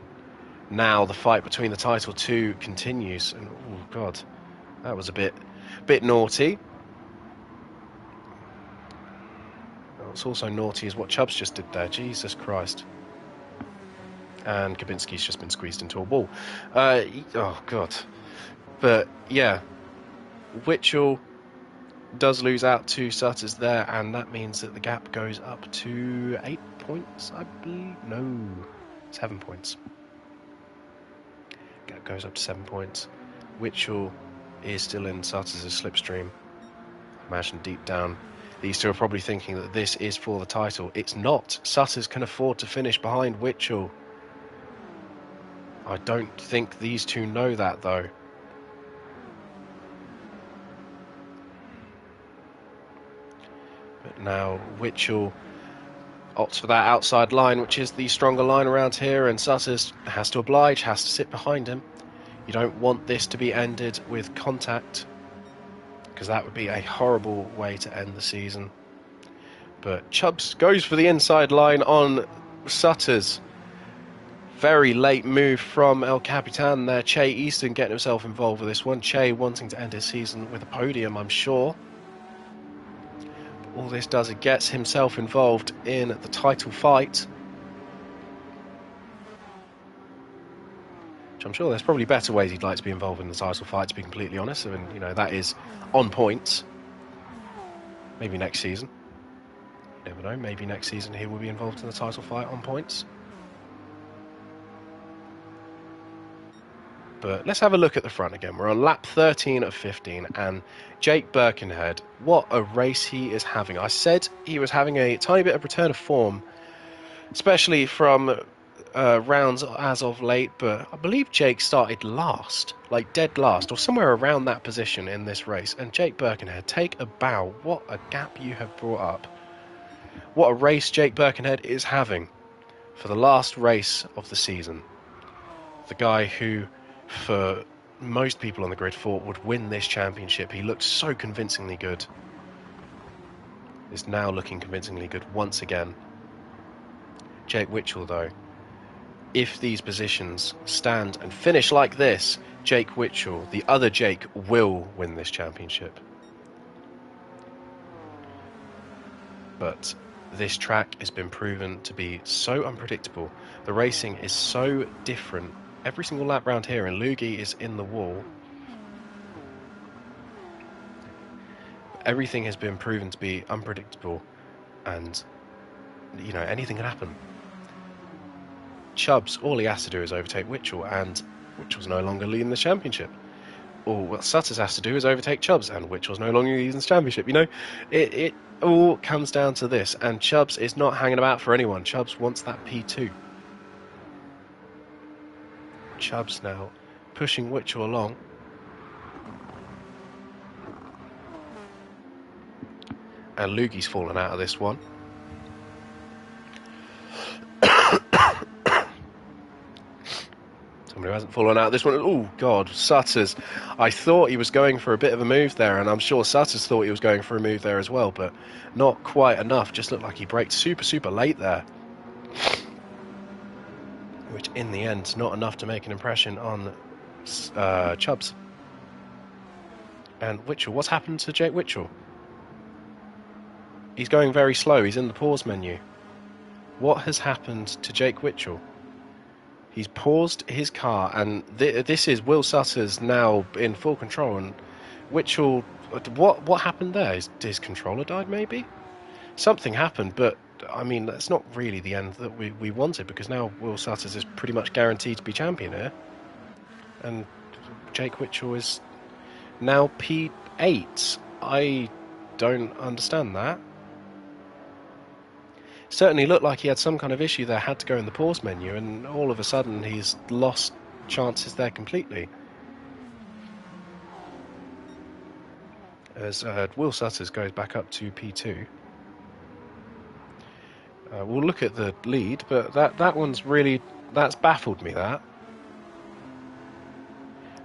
now the fight between the title two continues. And oh god, that was a bit naughty. What's also naughty is what Chubbs just did there. Jesus Christ. And Kabinski's just been squeezed into a wall. Oh god. But yeah, Witchell does lose out to Sutters there, and that means that the gap goes up to 8 points, I believe. No, 7 points. Gap goes up to 7 points. Witchell is still in Sutters' slipstream. Imagine deep down, these two are probably thinking that this is for the title. It's not. Sutters can afford to finish behind Witchell. I don't think these two know that, though. But now Witchell opts for that outside line, which is the stronger line around here, and Sutters has to oblige, has to sit behind him. You don't want this to be ended with contact, because that would be a horrible way to end the season. But Chubbs goes for the inside line on Sutters. Very late move from El Capitan there. Che Easton getting himself involved with this one. Che wanting to end his season with a podium, I'm sure. But all this does, it gets himself involved in the title fight. Which I'm sure there's probably better ways he'd like to be involved in the title fight, to be completely honest. I mean, you know, that is on points. Maybe next season. You never know, maybe next season he will be involved in the title fight on points. But let's have a look at the front again. We're on lap 13 of 15, and Jake Birkenhead, what a race he is having. I said he was having a tiny bit of return of form, especially from rounds as of late, but I believe Jake started last, like dead last, or somewhere around that position in this race. And Jake Birkenhead, take a bow. What a gap you have brought up. What a race Jake Birkenhead is having for the last race of the season. The guy who, for most people on the grid, thought would win this championship. He looked so convincingly good. Is now looking convincingly good once again. Jake Witchell, though, if these positions stand and finish like this, Jake Witchell, the other Jake, will win this championship. But this track has been proven to be so unpredictable. The racing is so different. Every single lap round here, and Lugi is in the wall. Everything has been proven to be unpredictable, and, you know, anything can happen. Chubbs, all he has to do is overtake Witchell, and Witchell's no longer leading the championship. All what Sutters has to do is overtake Chubbs, and Witchell's no longer leading the championship. You know, it all comes down to this, and Chubbs is not hanging about for anyone. Chubbs wants that P2. Chubbs now pushing Witchell along. And Lugi's fallen out of this one. Somebody who hasn't fallen out of this one. Oh, God, Sutters. I thought he was going for a bit of a move there, and I'm sure Sutters thought he was going for a move there as well, but not quite enough. Just looked like he braked super, super late there. Which, in the end, not enough to make an impression on Chubbs. And Witchell, what's happened to Jake Witchell? He's going very slow. He's in the pause menu. What has happened to Jake Witchell? He's paused his car, and this is Will Sutters now in full control. And Witchell, what happened there? His controller died, maybe? Something happened, but I mean, that's not really the end that we wanted, because now Will Sutters is pretty much guaranteed to be champion here. And Jake Witchell is now P8. I don't understand that. Certainly looked like he had some kind of issue there, had to go in the pause menu, and all of a sudden he's lost chances there completely. As Will Sutters goes back up to P2. We'll look at the lead, but that one's really, that's baffled me, that.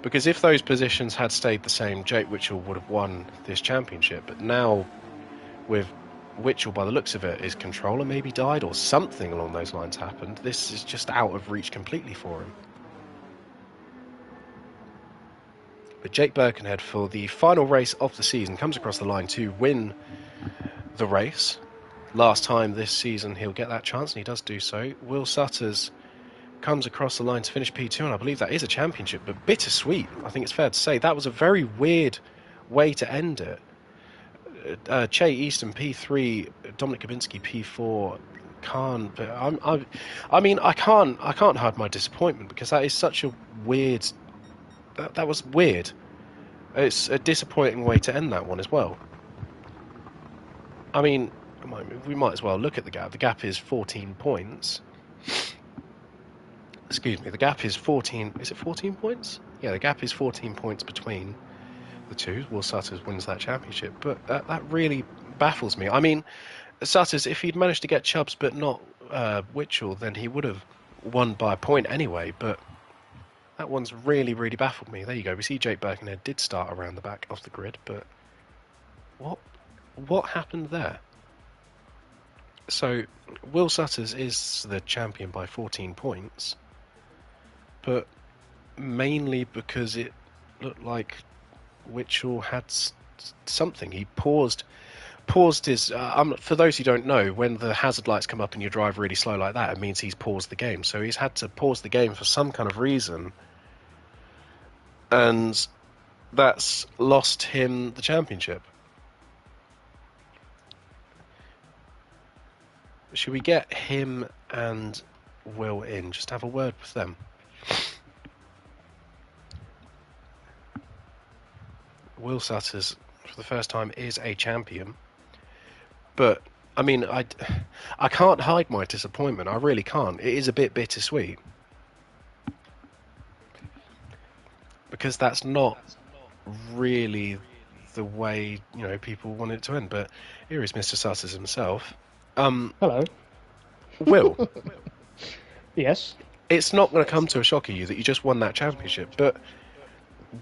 Because if those positions had stayed the same, Jake Witchell would have won this championship. But now, with Which, by the looks of it, his controller maybe died or something along those lines happened. This is just out of reach completely for him. But Jake Birkenhead, for the final race of the season, comes across the line to win the race. Last time this season he'll get that chance, and he does do so. Will Sutters comes across the line to finish P2, and I believe that is a championship, but bittersweet, I think it's fair to say. That was a very weird way to end it. Che Easton P3, Dominic Gabinski P4, Khan. But I mean, I can't hide my disappointment, because that is such a weird. That was weird. It's a disappointing way to end that one as well. I mean, we might as well look at the gap. The gap is 14 points. Excuse me, the gap is 14. Is it 14 points? Yeah, the gap is 14 points between the two. Will Sutters wins that championship, but that really baffles me. I mean, Sutters, if he'd managed to get Chubbs but not Witchell, then he would have won by a point anyway, but that one's really, really baffled me. There you go. We see Jake Birkenhead did start around the back of the grid, but what happened there? So, Will Sutters is the champion by 14 points, but mainly because it looked like Witchell had something. He paused his... for those who don't know, when the hazard lights come up and you drive really slow like that, it means he's paused the game. So he's had to pause the game for some kind of reason, and that's lost him the championship. Should we get him and Will in? Just have a word with them. Will Sutters, for the first time, is a champion. But, I mean, I can't hide my disappointment. I really can't. It is a bit bittersweet. Because that's not really the way, people want it to end. But here is Mr. Sutters himself. Hello. Will. Yes? It's not going to come to a shock of you that you just won that championship, but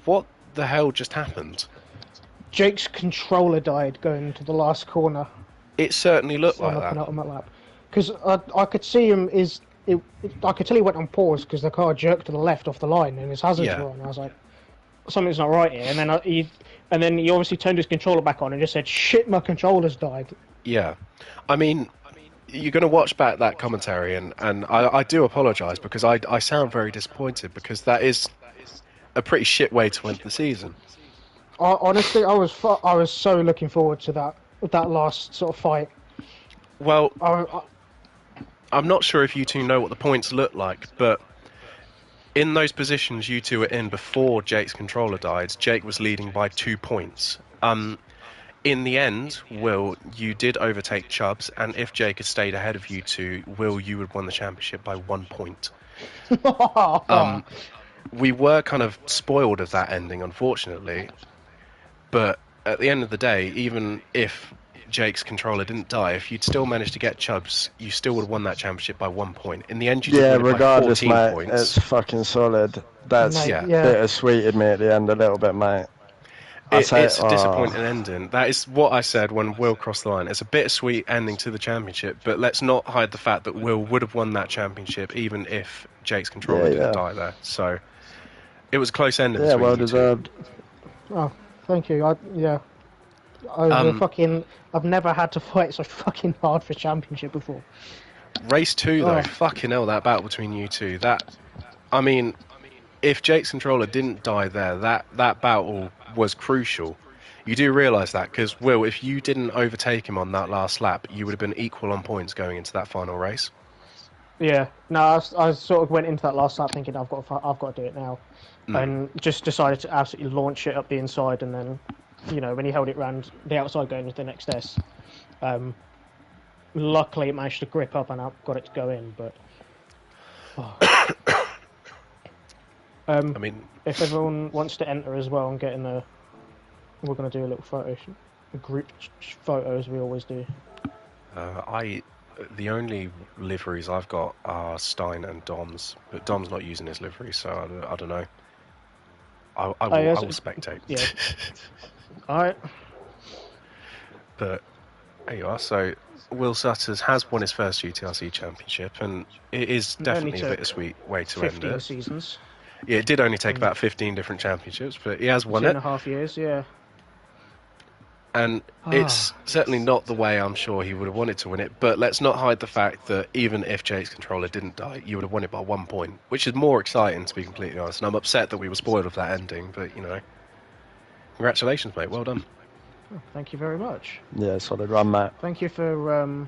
what the hell just happened? Jake's controller died going to the last corner. It certainly looked like that. On that lap. Because I could see him, I could tell he went on pause because the car jerked to the left off the line and his hazards were on. I was like, something's not right here. And then he obviously turned his controller back on and just said, shit, my controller's died. Yeah. I mean, you're going to watch back that commentary, and I do apologise, because I sound very disappointed, because that is a pretty shit way to end the season. Honestly, I was so looking forward to that last sort of fight. Well, I'm not sure if you two know what the points look like, but in those positions you two were in before Jake's controller died, Jake was leading by 2 points. In the end, Will, you did overtake Chubbs, and if Jake had stayed ahead of you two, Will, you would have won the championship by 1 point. We were kind of spoiled of that ending, unfortunately, but at the end of the day, even if Jake's controller didn't die, if you'd still managed to get Chubbs, you still would have won that championship by 1 point. In the end, you did win it regardless, by 14 mate, points. it's fucking solid. That's bittersweeted me at the end a little bit, mate. It's a disappointing ending. That is what I said when Will crossed the line. It's a bittersweet ending to the championship, but let's not hide the fact that Will would have won that championship even if Jake's controller didn't die there. So it was a close ending. Yeah, well deserved. Oh, thank you. I've never had to fight so fucking hard for championship before. Race 2 though, fucking hell, that battle between you two. If Jake's controller didn't die there, that battle was crucial. You do realise that, because Will, if you didn't overtake him on that last lap, you would have been equal on points going into that final race. Yeah, no, I sort of went into that last lap thinking I've got to do it now, and just decided to absolutely launch it up the inside, and then, when he held it round the outside going into the next S, luckily it managed to grip up and I got it to go in, but. If everyone wants to enter as well and get in we're going to do a little group photo as we always do. The only liveries I've got are Stein and Dom's, but Dom's not using his livery, so I don't know. I will spectate. Yeah. Alright. But There you are. So Will Sutters has won his first GTRC championship, and it is definitely a bittersweet way to end 15 it. seasons. Yeah, it did only take about 15 different championships, but he has won it. 2.5 years, yeah. And it's certainly not the way I'm sure he would have wanted to win it, but let's not hide the fact that even if Jake's controller didn't die, you would have won it by 1 point, which is more exciting, to be completely honest. And I'm upset that we were spoiled of that ending, but, you know, congratulations, mate. Well done. Oh, thank you very much. Yeah, solid run, mate. Thank you for,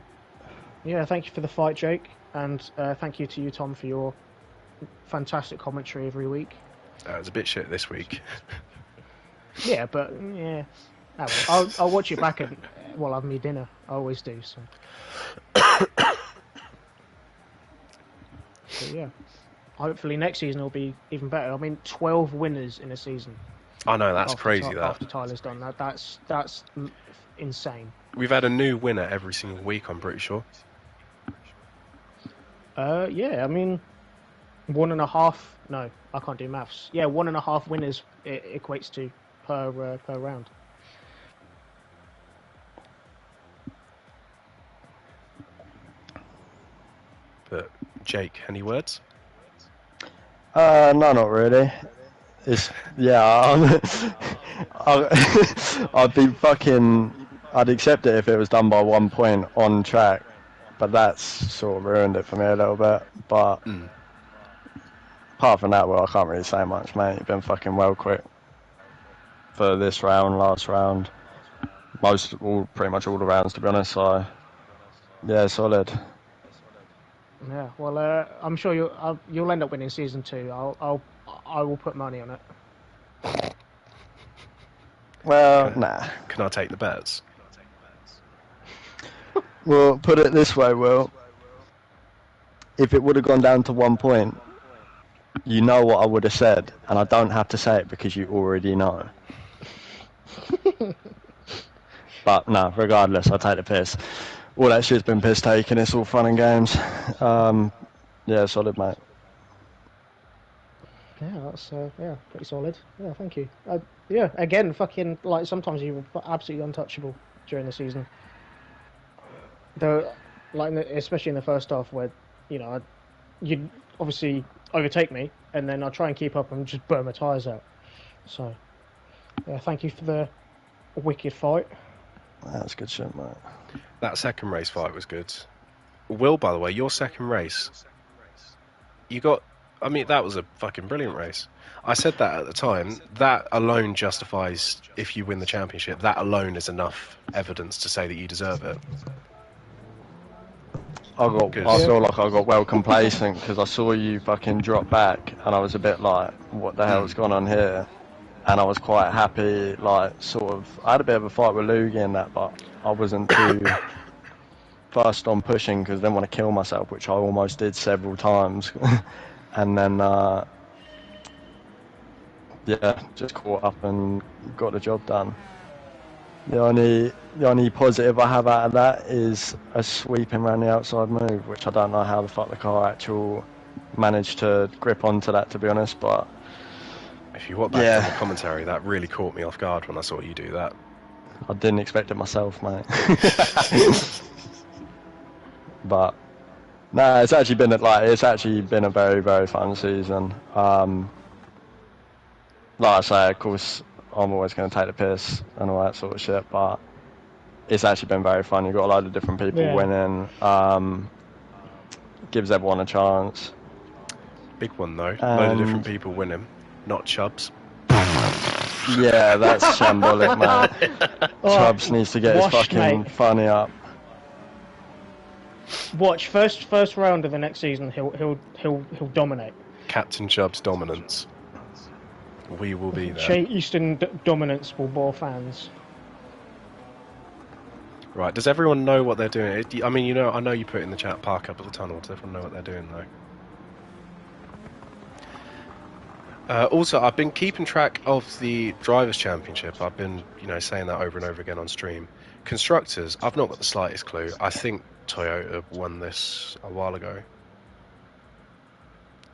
thank you for the fight, Jake, and thank you to you, Tom, for your fantastic commentary every week. It was a bit shit this week. Yeah, but yeah. Oh, well, I'll watch it back while having me dinner. I always do. So. But yeah, hopefully next season will be even better. I mean, 12 winners in a season. I know, that's crazy. After Tyler's done that, that's insane. We've had a new winner every single week, I'm pretty sure. Yeah, I mean, 1.5. No, I can't do maths. Yeah, 1.5 winners it equates to per round. But Jake, any words? No, not really. It's I'd be fucking. I'd accept it if it was done by 1 point on track, but that's sort of ruined it for me a little bit. But apart from that, well, I can't really say much, mate. You've been fucking well quick for this round, last round, pretty much all the rounds, to be honest. So yeah, solid. Yeah, well, I'm sure you'll end up winning season 2. I will put money on it. Well, nah. Can I take the bets? Well, put it this way, Will. If it would have gone down to 1 point, you know what I would have said, and I don't have to say it because you already know. But no, regardless, I take the piss. All that shit's been piss taken. It's all fun and games. Yeah, solid, mate. Yeah, that's pretty solid. Yeah, thank you. Yeah, again, fucking like sometimes you were absolutely untouchable during the season. Though, like especially in the first half, where you'd obviously overtake me, and then I try and keep up and just burn my tyres out. So, yeah, thank you for the wicked fight. That's good shit, mate. That second race fight was good. Will, by the way, your second race, that was a fucking brilliant race. I said that at the time. That alone justifies, if you win the championship, that alone is enough evidence to say that you deserve it. I feel like I got well complacent because I saw you fucking drop back, and I was a bit like, what the hell's gone on here? And I was quite happy, like, sort of, I had a bit of a fight with Lugie in that, but I wasn't too fussed on pushing because I didn't want to kill myself, which I almost did several times. And then, just caught up and got the job done. The only positive I have out of that is a sweeping around the outside move, which I don't know how the fuck the car managed to grip onto that, to be honest, but... If you watch back from the commentary, that really caught me off guard when I saw you do that. I didn't expect it myself, mate. But no, it's actually been a very, very fun season. Like I say, of course, I'm always going to take the piss and all that sort of shit, but it's actually been very fun. You've got a load of different people winning. Gives everyone a chance. Big one though. A load of different people winning. Not Chubbs. Yeah, that's shambolic, mate. Chubbs needs to get his fucking funny up. Watch first round of the next season. He'll dominate. Captain Chubbs dominance. We will be there. Shea Easton dominance will bore fans. Right. Does everyone know what they're doing? I mean, I know you put in the chat park up at the tunnel. Does everyone know what they're doing though? Also, I've been keeping track of the Drivers' Championship. I've been, saying that over and over again on stream. Constructors, I've not got the slightest clue. I think Toyota won this a while ago.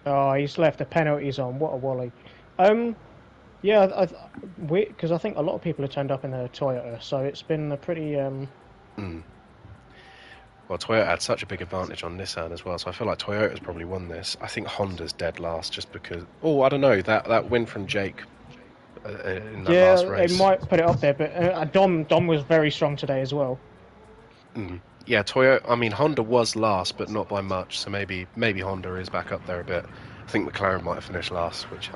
Oh, he's left the penalties on. What a wally. Yeah, because I think a lot of people have turned up in their Toyota, so it's been a pretty Well, Toyota had such a big advantage on Nissan as well, so I feel like Toyota's probably won this. I think Honda's dead last just because... Oh, I don't know, that win from Jake in that last race. It might put it up there, but Dom was very strong today as well. Yeah, Toyota... I mean, Honda was last, but not by much, so maybe Honda is back up there a bit. I think McLaren might have finished last, which...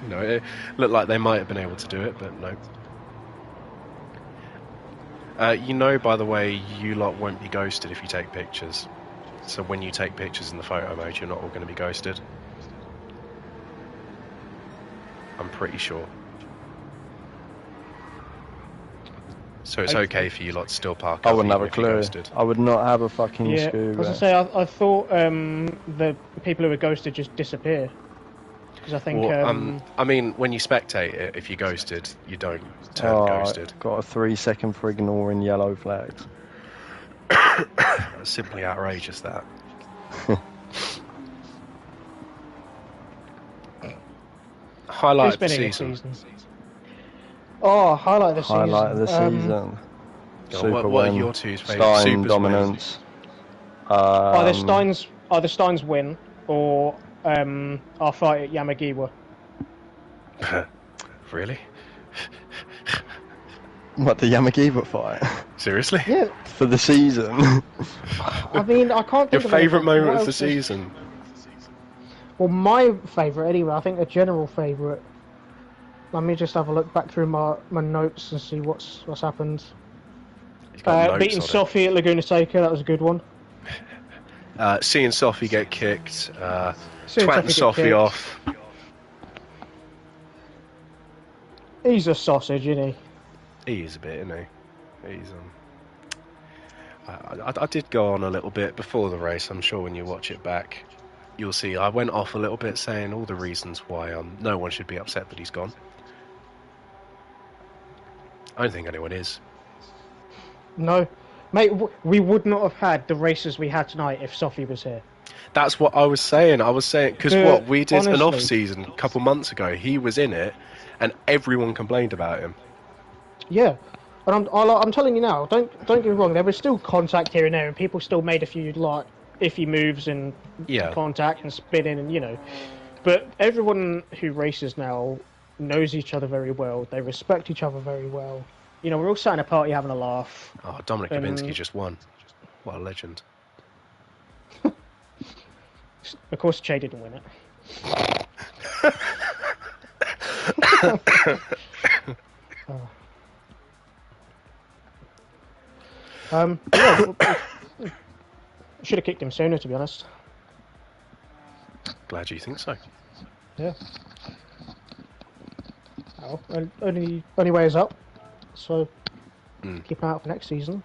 you know, it looked like they might have been able to do it, but no. You know, by the way, you lot won't be ghosted if you take pictures. So when you take pictures in the photo mode, you're not all going to be ghosted. I'm pretty sure. So it's okay for you lot to still park. I wouldn't have a clue. I would not have a fucking yeah, screw. As I say, I thought the people who were ghosted just disappear. Because I think... Well, I mean, when you spectate it, if you're ghosted, you don't turn ghosted. Got a 3-second for ignoring yellow flags. That's simply outrageous, that. Highlight of the season. Oh, highlight of the season. Highlight of the season. Super what are your two's favourite? Stein dominance. Either Stein's win or our fight at Yamagiwa. Really? What, the Yamagiwa fight? Seriously? Yeah. For the season? I mean, I can't think your of favourite moment of the season? Well, my favourite anyway, I think a general favourite. Let me just have a look back through my notes and see what's happened. Beating Sophie at Laguna Seca, that was a good one. Seeing Sophie get kicked, twatting Sophie off. He's a sausage, isn't he? He is a bit, isn't he? He's I did go on a little bit before the race. I'm sure when you watch it back, you'll see I went off a little bit saying all the reasons why no one should be upset that he's gone. I don't think anyone is. No. Mate, we would not have had the races we had tonight if Sophie was here. That's what I was saying. Because we did honestly, an off-season a couple months ago. He was in it, and everyone complained about him. Yeah. And I'm telling you now, don't get me wrong, there was still contact here and there, and people still made a few, like, iffy moves and contact and spinning and, you know. But everyone who races now knows each other very well. They respect each other very well. You know, we're all sat in a party having a laugh. Oh, Dominic Kabinski just won. What a legend. Of course, Che didn't win it. Should have kicked him sooner, to be honest. Glad you think so. Yeah. Well, only way is up. So, keep an eye out for next season.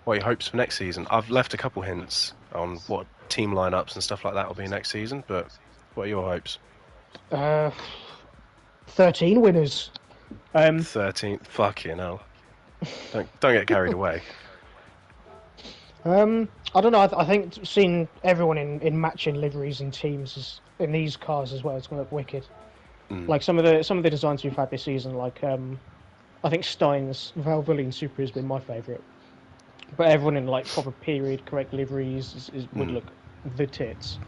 What are your hopes for next season? I've left a couple hints on what team lineups and stuff like that will be next season, but what are your hopes? 13 winners. 13? Fucking hell. Don't get carried away. I don't know. I think seeing everyone in matching liveries and teams in these cars as well, it's going to look wicked. Like some of the designs we've had this season, like I think Stein's Valvoline Super has been my favourite. But everyone in like proper period correct liveries would look the tits.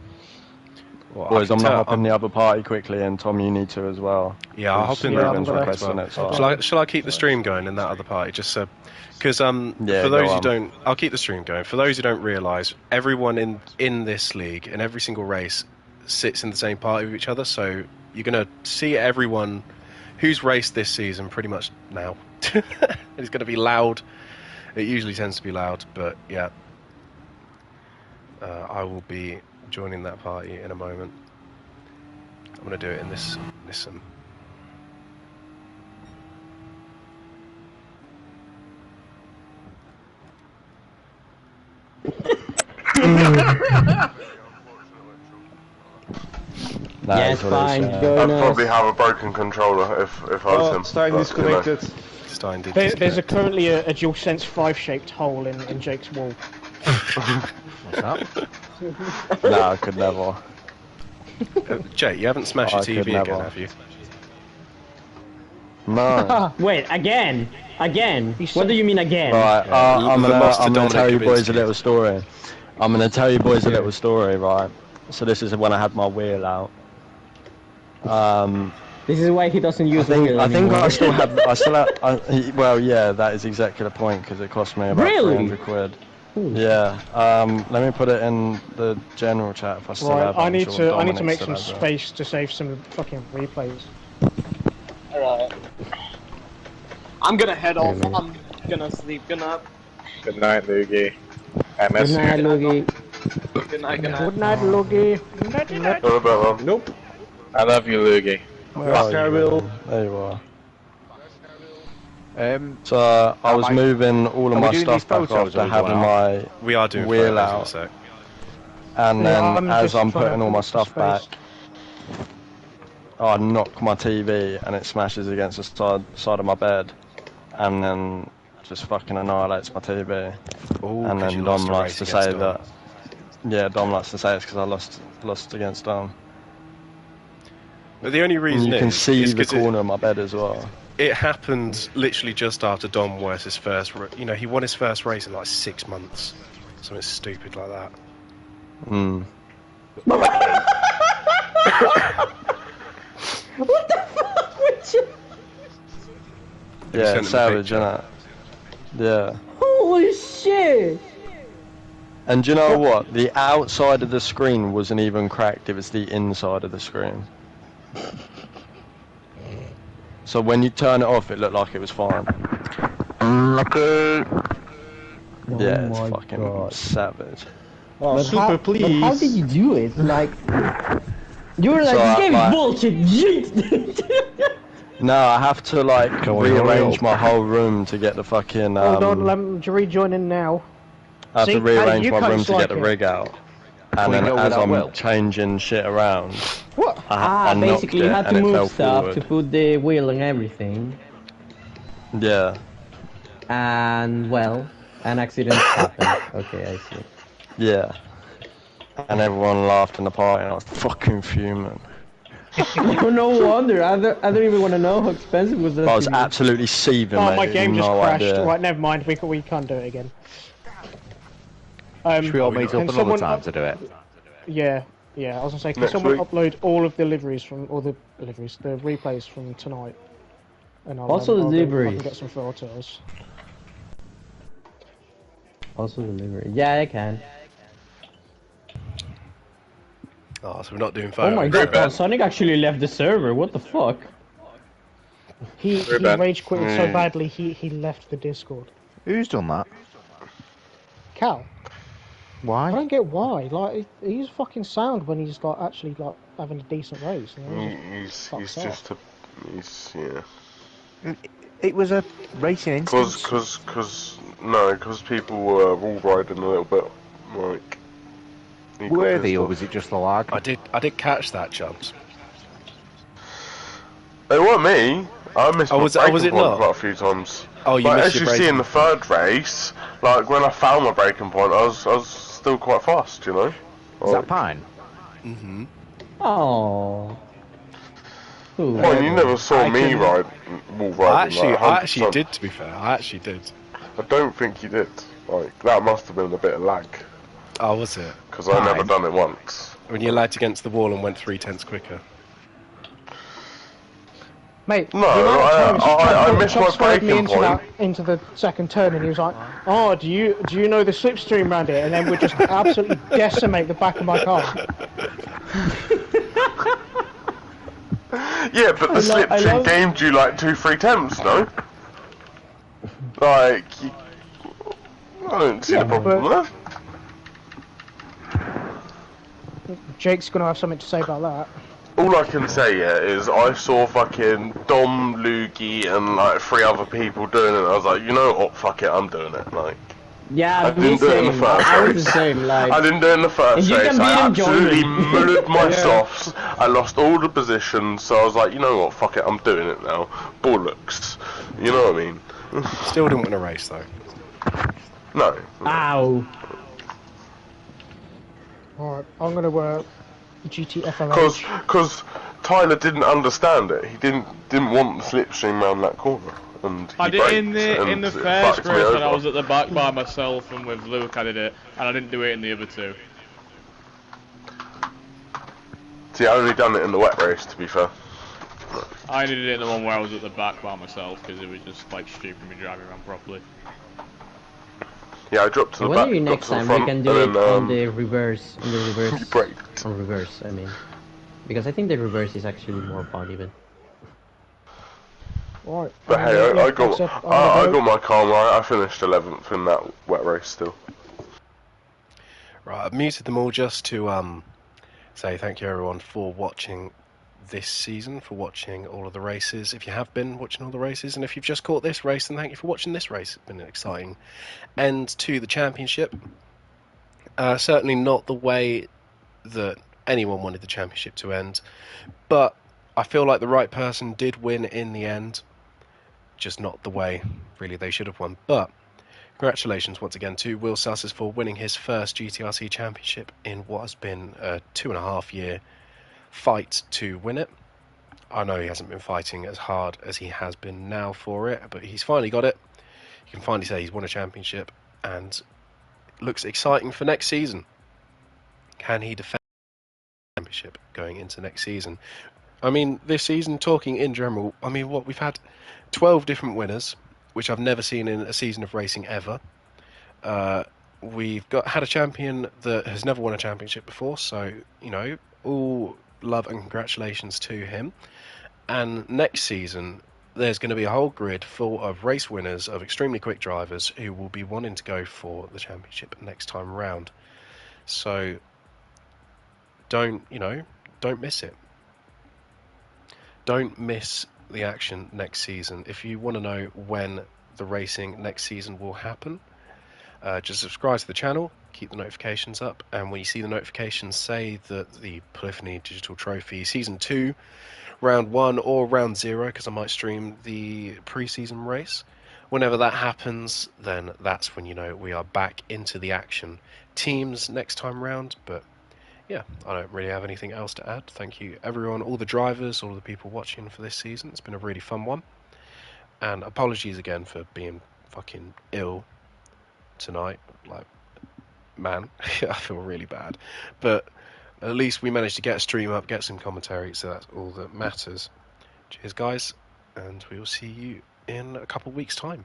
Well, boys, I'm not hopping the other party quickly, and Tom, you need to as well. Yeah, I'll hop in there as well. Shall I keep the stream going in that other party? Just so, because for those who don't, I'll keep the stream going. For those who don't realise, everyone in this league in every single race sits in the same party with each other. So you're gonna see everyone who's raced this season pretty much now. It's gonna be loud. It usually tends to be loud, but yeah, I will be joining that party in a moment. I'm going to do it in this Yeah, it's fine. I'd probably have a broken controller if I was him. Stein disconnected. Stein did there's currently a DualSense 5-shaped hole in Jake's wall. What's that? No, I could never. Jake, you haven't smashed your TV again, have you? No. Wait, again? Again? What do you mean again? Right, I'm gonna tell you boys a Kavinsky. little story. I'm gonna tell you boys a little story, right? So this is when I had my wheel out. This is why he doesn't use the wheel I think anymore. well, yeah, that is exactly the point, because it cost me about Really? 300 quid. Ooh. Yeah, let me put it in the general chat if I still have it. I need to Dominic make still some has it. space to save some fucking replays. Alright. I'm gonna head off. I'm gonna sleep. Good night. Good night, Loogie. Good night, Loogie. Good night. Good night. Good night, Loogie. Good night. What about that? Nope. I love you, Loogie. There you are. So I was moving all of my stuff back after having my We are doing wheel photos in a out, sec. and then as just I'm trying to putting all my put some stuff back, space. I knock my TV and it smashes against the side of my bed, and then just fucking annihilates my TV. Ooh, And 'cause then you Dom lost a likes race to against say Dom. that. Yeah, Dom likes to say it's because I lost against Dom. But the only And reason you can see is the 'cause corner of my bed as well. it happened literally just after Dom won his first. He won his first race in like 6 months. Something stupid like that. Hmm. What the fuck with you? Yeah, sent him it's the savage, picture? innit? Yeah. Holy shit! And do you know what? The outside of the screen wasn't even cracked, it was the inside of the screen. So when you turn it off, it looked like it was fine. Oh Yeah, it's my fucking God. savage. Oh, But super, please. But how did you do it? Like, you were like, So this game like- is bullshit. Yeet. No, I have to like rearrange my whole room to get the fucking. Hold on, let me rejoin in now. I have See, to rearrange you my room cunts to like get the it. rig out. And then as I'm changing shit around, What? I knocked Basically, you it had and to it fell move stuff forward. to put the wheel and everything. Yeah, And, well, an accident happened. Okay, I see. yeah. And everyone laughed in the party and I was fucking fuming. Oh, no wonder. I don't even want to know how expensive was that. I was TV. absolutely seething, Oh, mate. my game just no crashed. idea. Right, never mind. We can't do it again. Should we all meet up can another someone time to do it? Yeah. I was gonna say, can Next someone week. upload all of the the replays from tonight? And Also the I deliveries. can get some photos. Also delivery. Yeah, I can. Oh, so we're not doing Oh photos. my god, oh, Sonic actually left the server. What the fuck? He bad. rage quit so badly he left the Discord. Who's done that? Cal, I Why? don't get why. Like he's fucking sound when he's like actually like having a decent race. You know, he just He's fucks just a. He's, yeah. It was a racing instance. Because people were all riding a little bit, like. he got Were they, pissed or off. was it just the lag? I did catch that, chumps. It weren't me. I missed Oh, my was braking it point not? quite a few times. Oh, you But missed as your you see braking in the third race, like when I found my braking point, I was still quite fast, you know. Is that Pine? Mm-hmm. Oh. Well, you never saw me ride, wall riding. I actually 100%. did, to be fair. I actually did. I don't think you did. Like that must have been a bit of lag, Oh, was it? because I never done it once. When you lagged against the wall and went 3/10 quicker. Mate, No, the amount of times I missed my Chop swerved me braking point. into the second turn, and he was like, "Oh, do you know the slipstream around here?" And then would just absolutely decimate the back of my car. Yeah, but the slipstream gamed you like 2-3 attempts, no? Like, I don't see the problem there. Jake's gonna have something to say about that. All I can say, yeah, is I saw fucking Dom, Loogie, and like 3 other people doing it. And I was like, you know what, fuck it, I'm doing it. Like, Yeah, I didn't do it in the first I was race. the same, like... I didn't do it in the first You can race. beat I him, join absolutely him. mullered my softs. I lost all the positions, so I was like, you know what, fuck it, I'm doing it now. Bollocks. You know what I mean? Still didn't win a race, though. No. Ow. Alright, I'm gonna GTFLH. Because Tyler didn't understand it. He didn't want the slipstream round that corner. and I he did in braked the and first backed me race when I over. was at the back by myself and with Luke I did it, and I didn't do it in the other two. See, I only done it in the wet race, to be fair. I only did it in the one where I was at the back by myself because it was just like stupid me driving around properly. Yeah, I dropped to the I back, wonder if got next to the time front, we can do it and then, on the reverse, you braked. on reverse, I mean. Because I think the reverse is actually more fun even. Right. But hey, Yeah, I got my car right. I finished 11th in that wet race still. Right, I've muted them all just to say thank you everyone for watching this season, for watching all of the races. If you have been watching all the races, and if you've just caught this race, then thank you for watching this race. It's been an exciting end to the championship. Certainly not the way that anyone wanted the championship to end, but I feel like the right person did win in the end, just not the way really they should have won. But congratulations once again to Will Susses for winning his first GTRC championship in what has been a 2.5 year fight to win it. I know he hasn't been fighting as hard as he has been now for it, but he's finally got it. You can finally say he's won a championship, and it looks exciting for next season. Can he defend the championship going into next season? I mean, this season, talking in general, I mean, we've had 12 different winners, which I've never seen in a season of racing ever. We've had a champion that has never won a championship before, so, you know, all love and congratulations to him. And next season, there's going to be a whole grid full of race winners, of extremely quick drivers who will be wanting to go for the championship next time round. So don't miss it. Don't miss the action next season. If you want to know when the racing next season will happen, just subscribe to the channel, keep the notifications up, and when you see the notifications say that the Polyphony Digital Trophy Season 2, Round 1 or Round 0, because I might stream the pre-season race, whenever that happens, then that's when you know we are back into the action. Teams next time round, but yeah, I don't really have anything else to add. Thank you everyone, all the drivers, all the people watching for this season. It's been a really fun one. And apologies again for being fucking ill tonight. Like, man, I feel really bad. But at least we managed to get a stream up, get some commentary, so that's all that matters. Cheers, guys, and we will see you in a couple of weeks' time.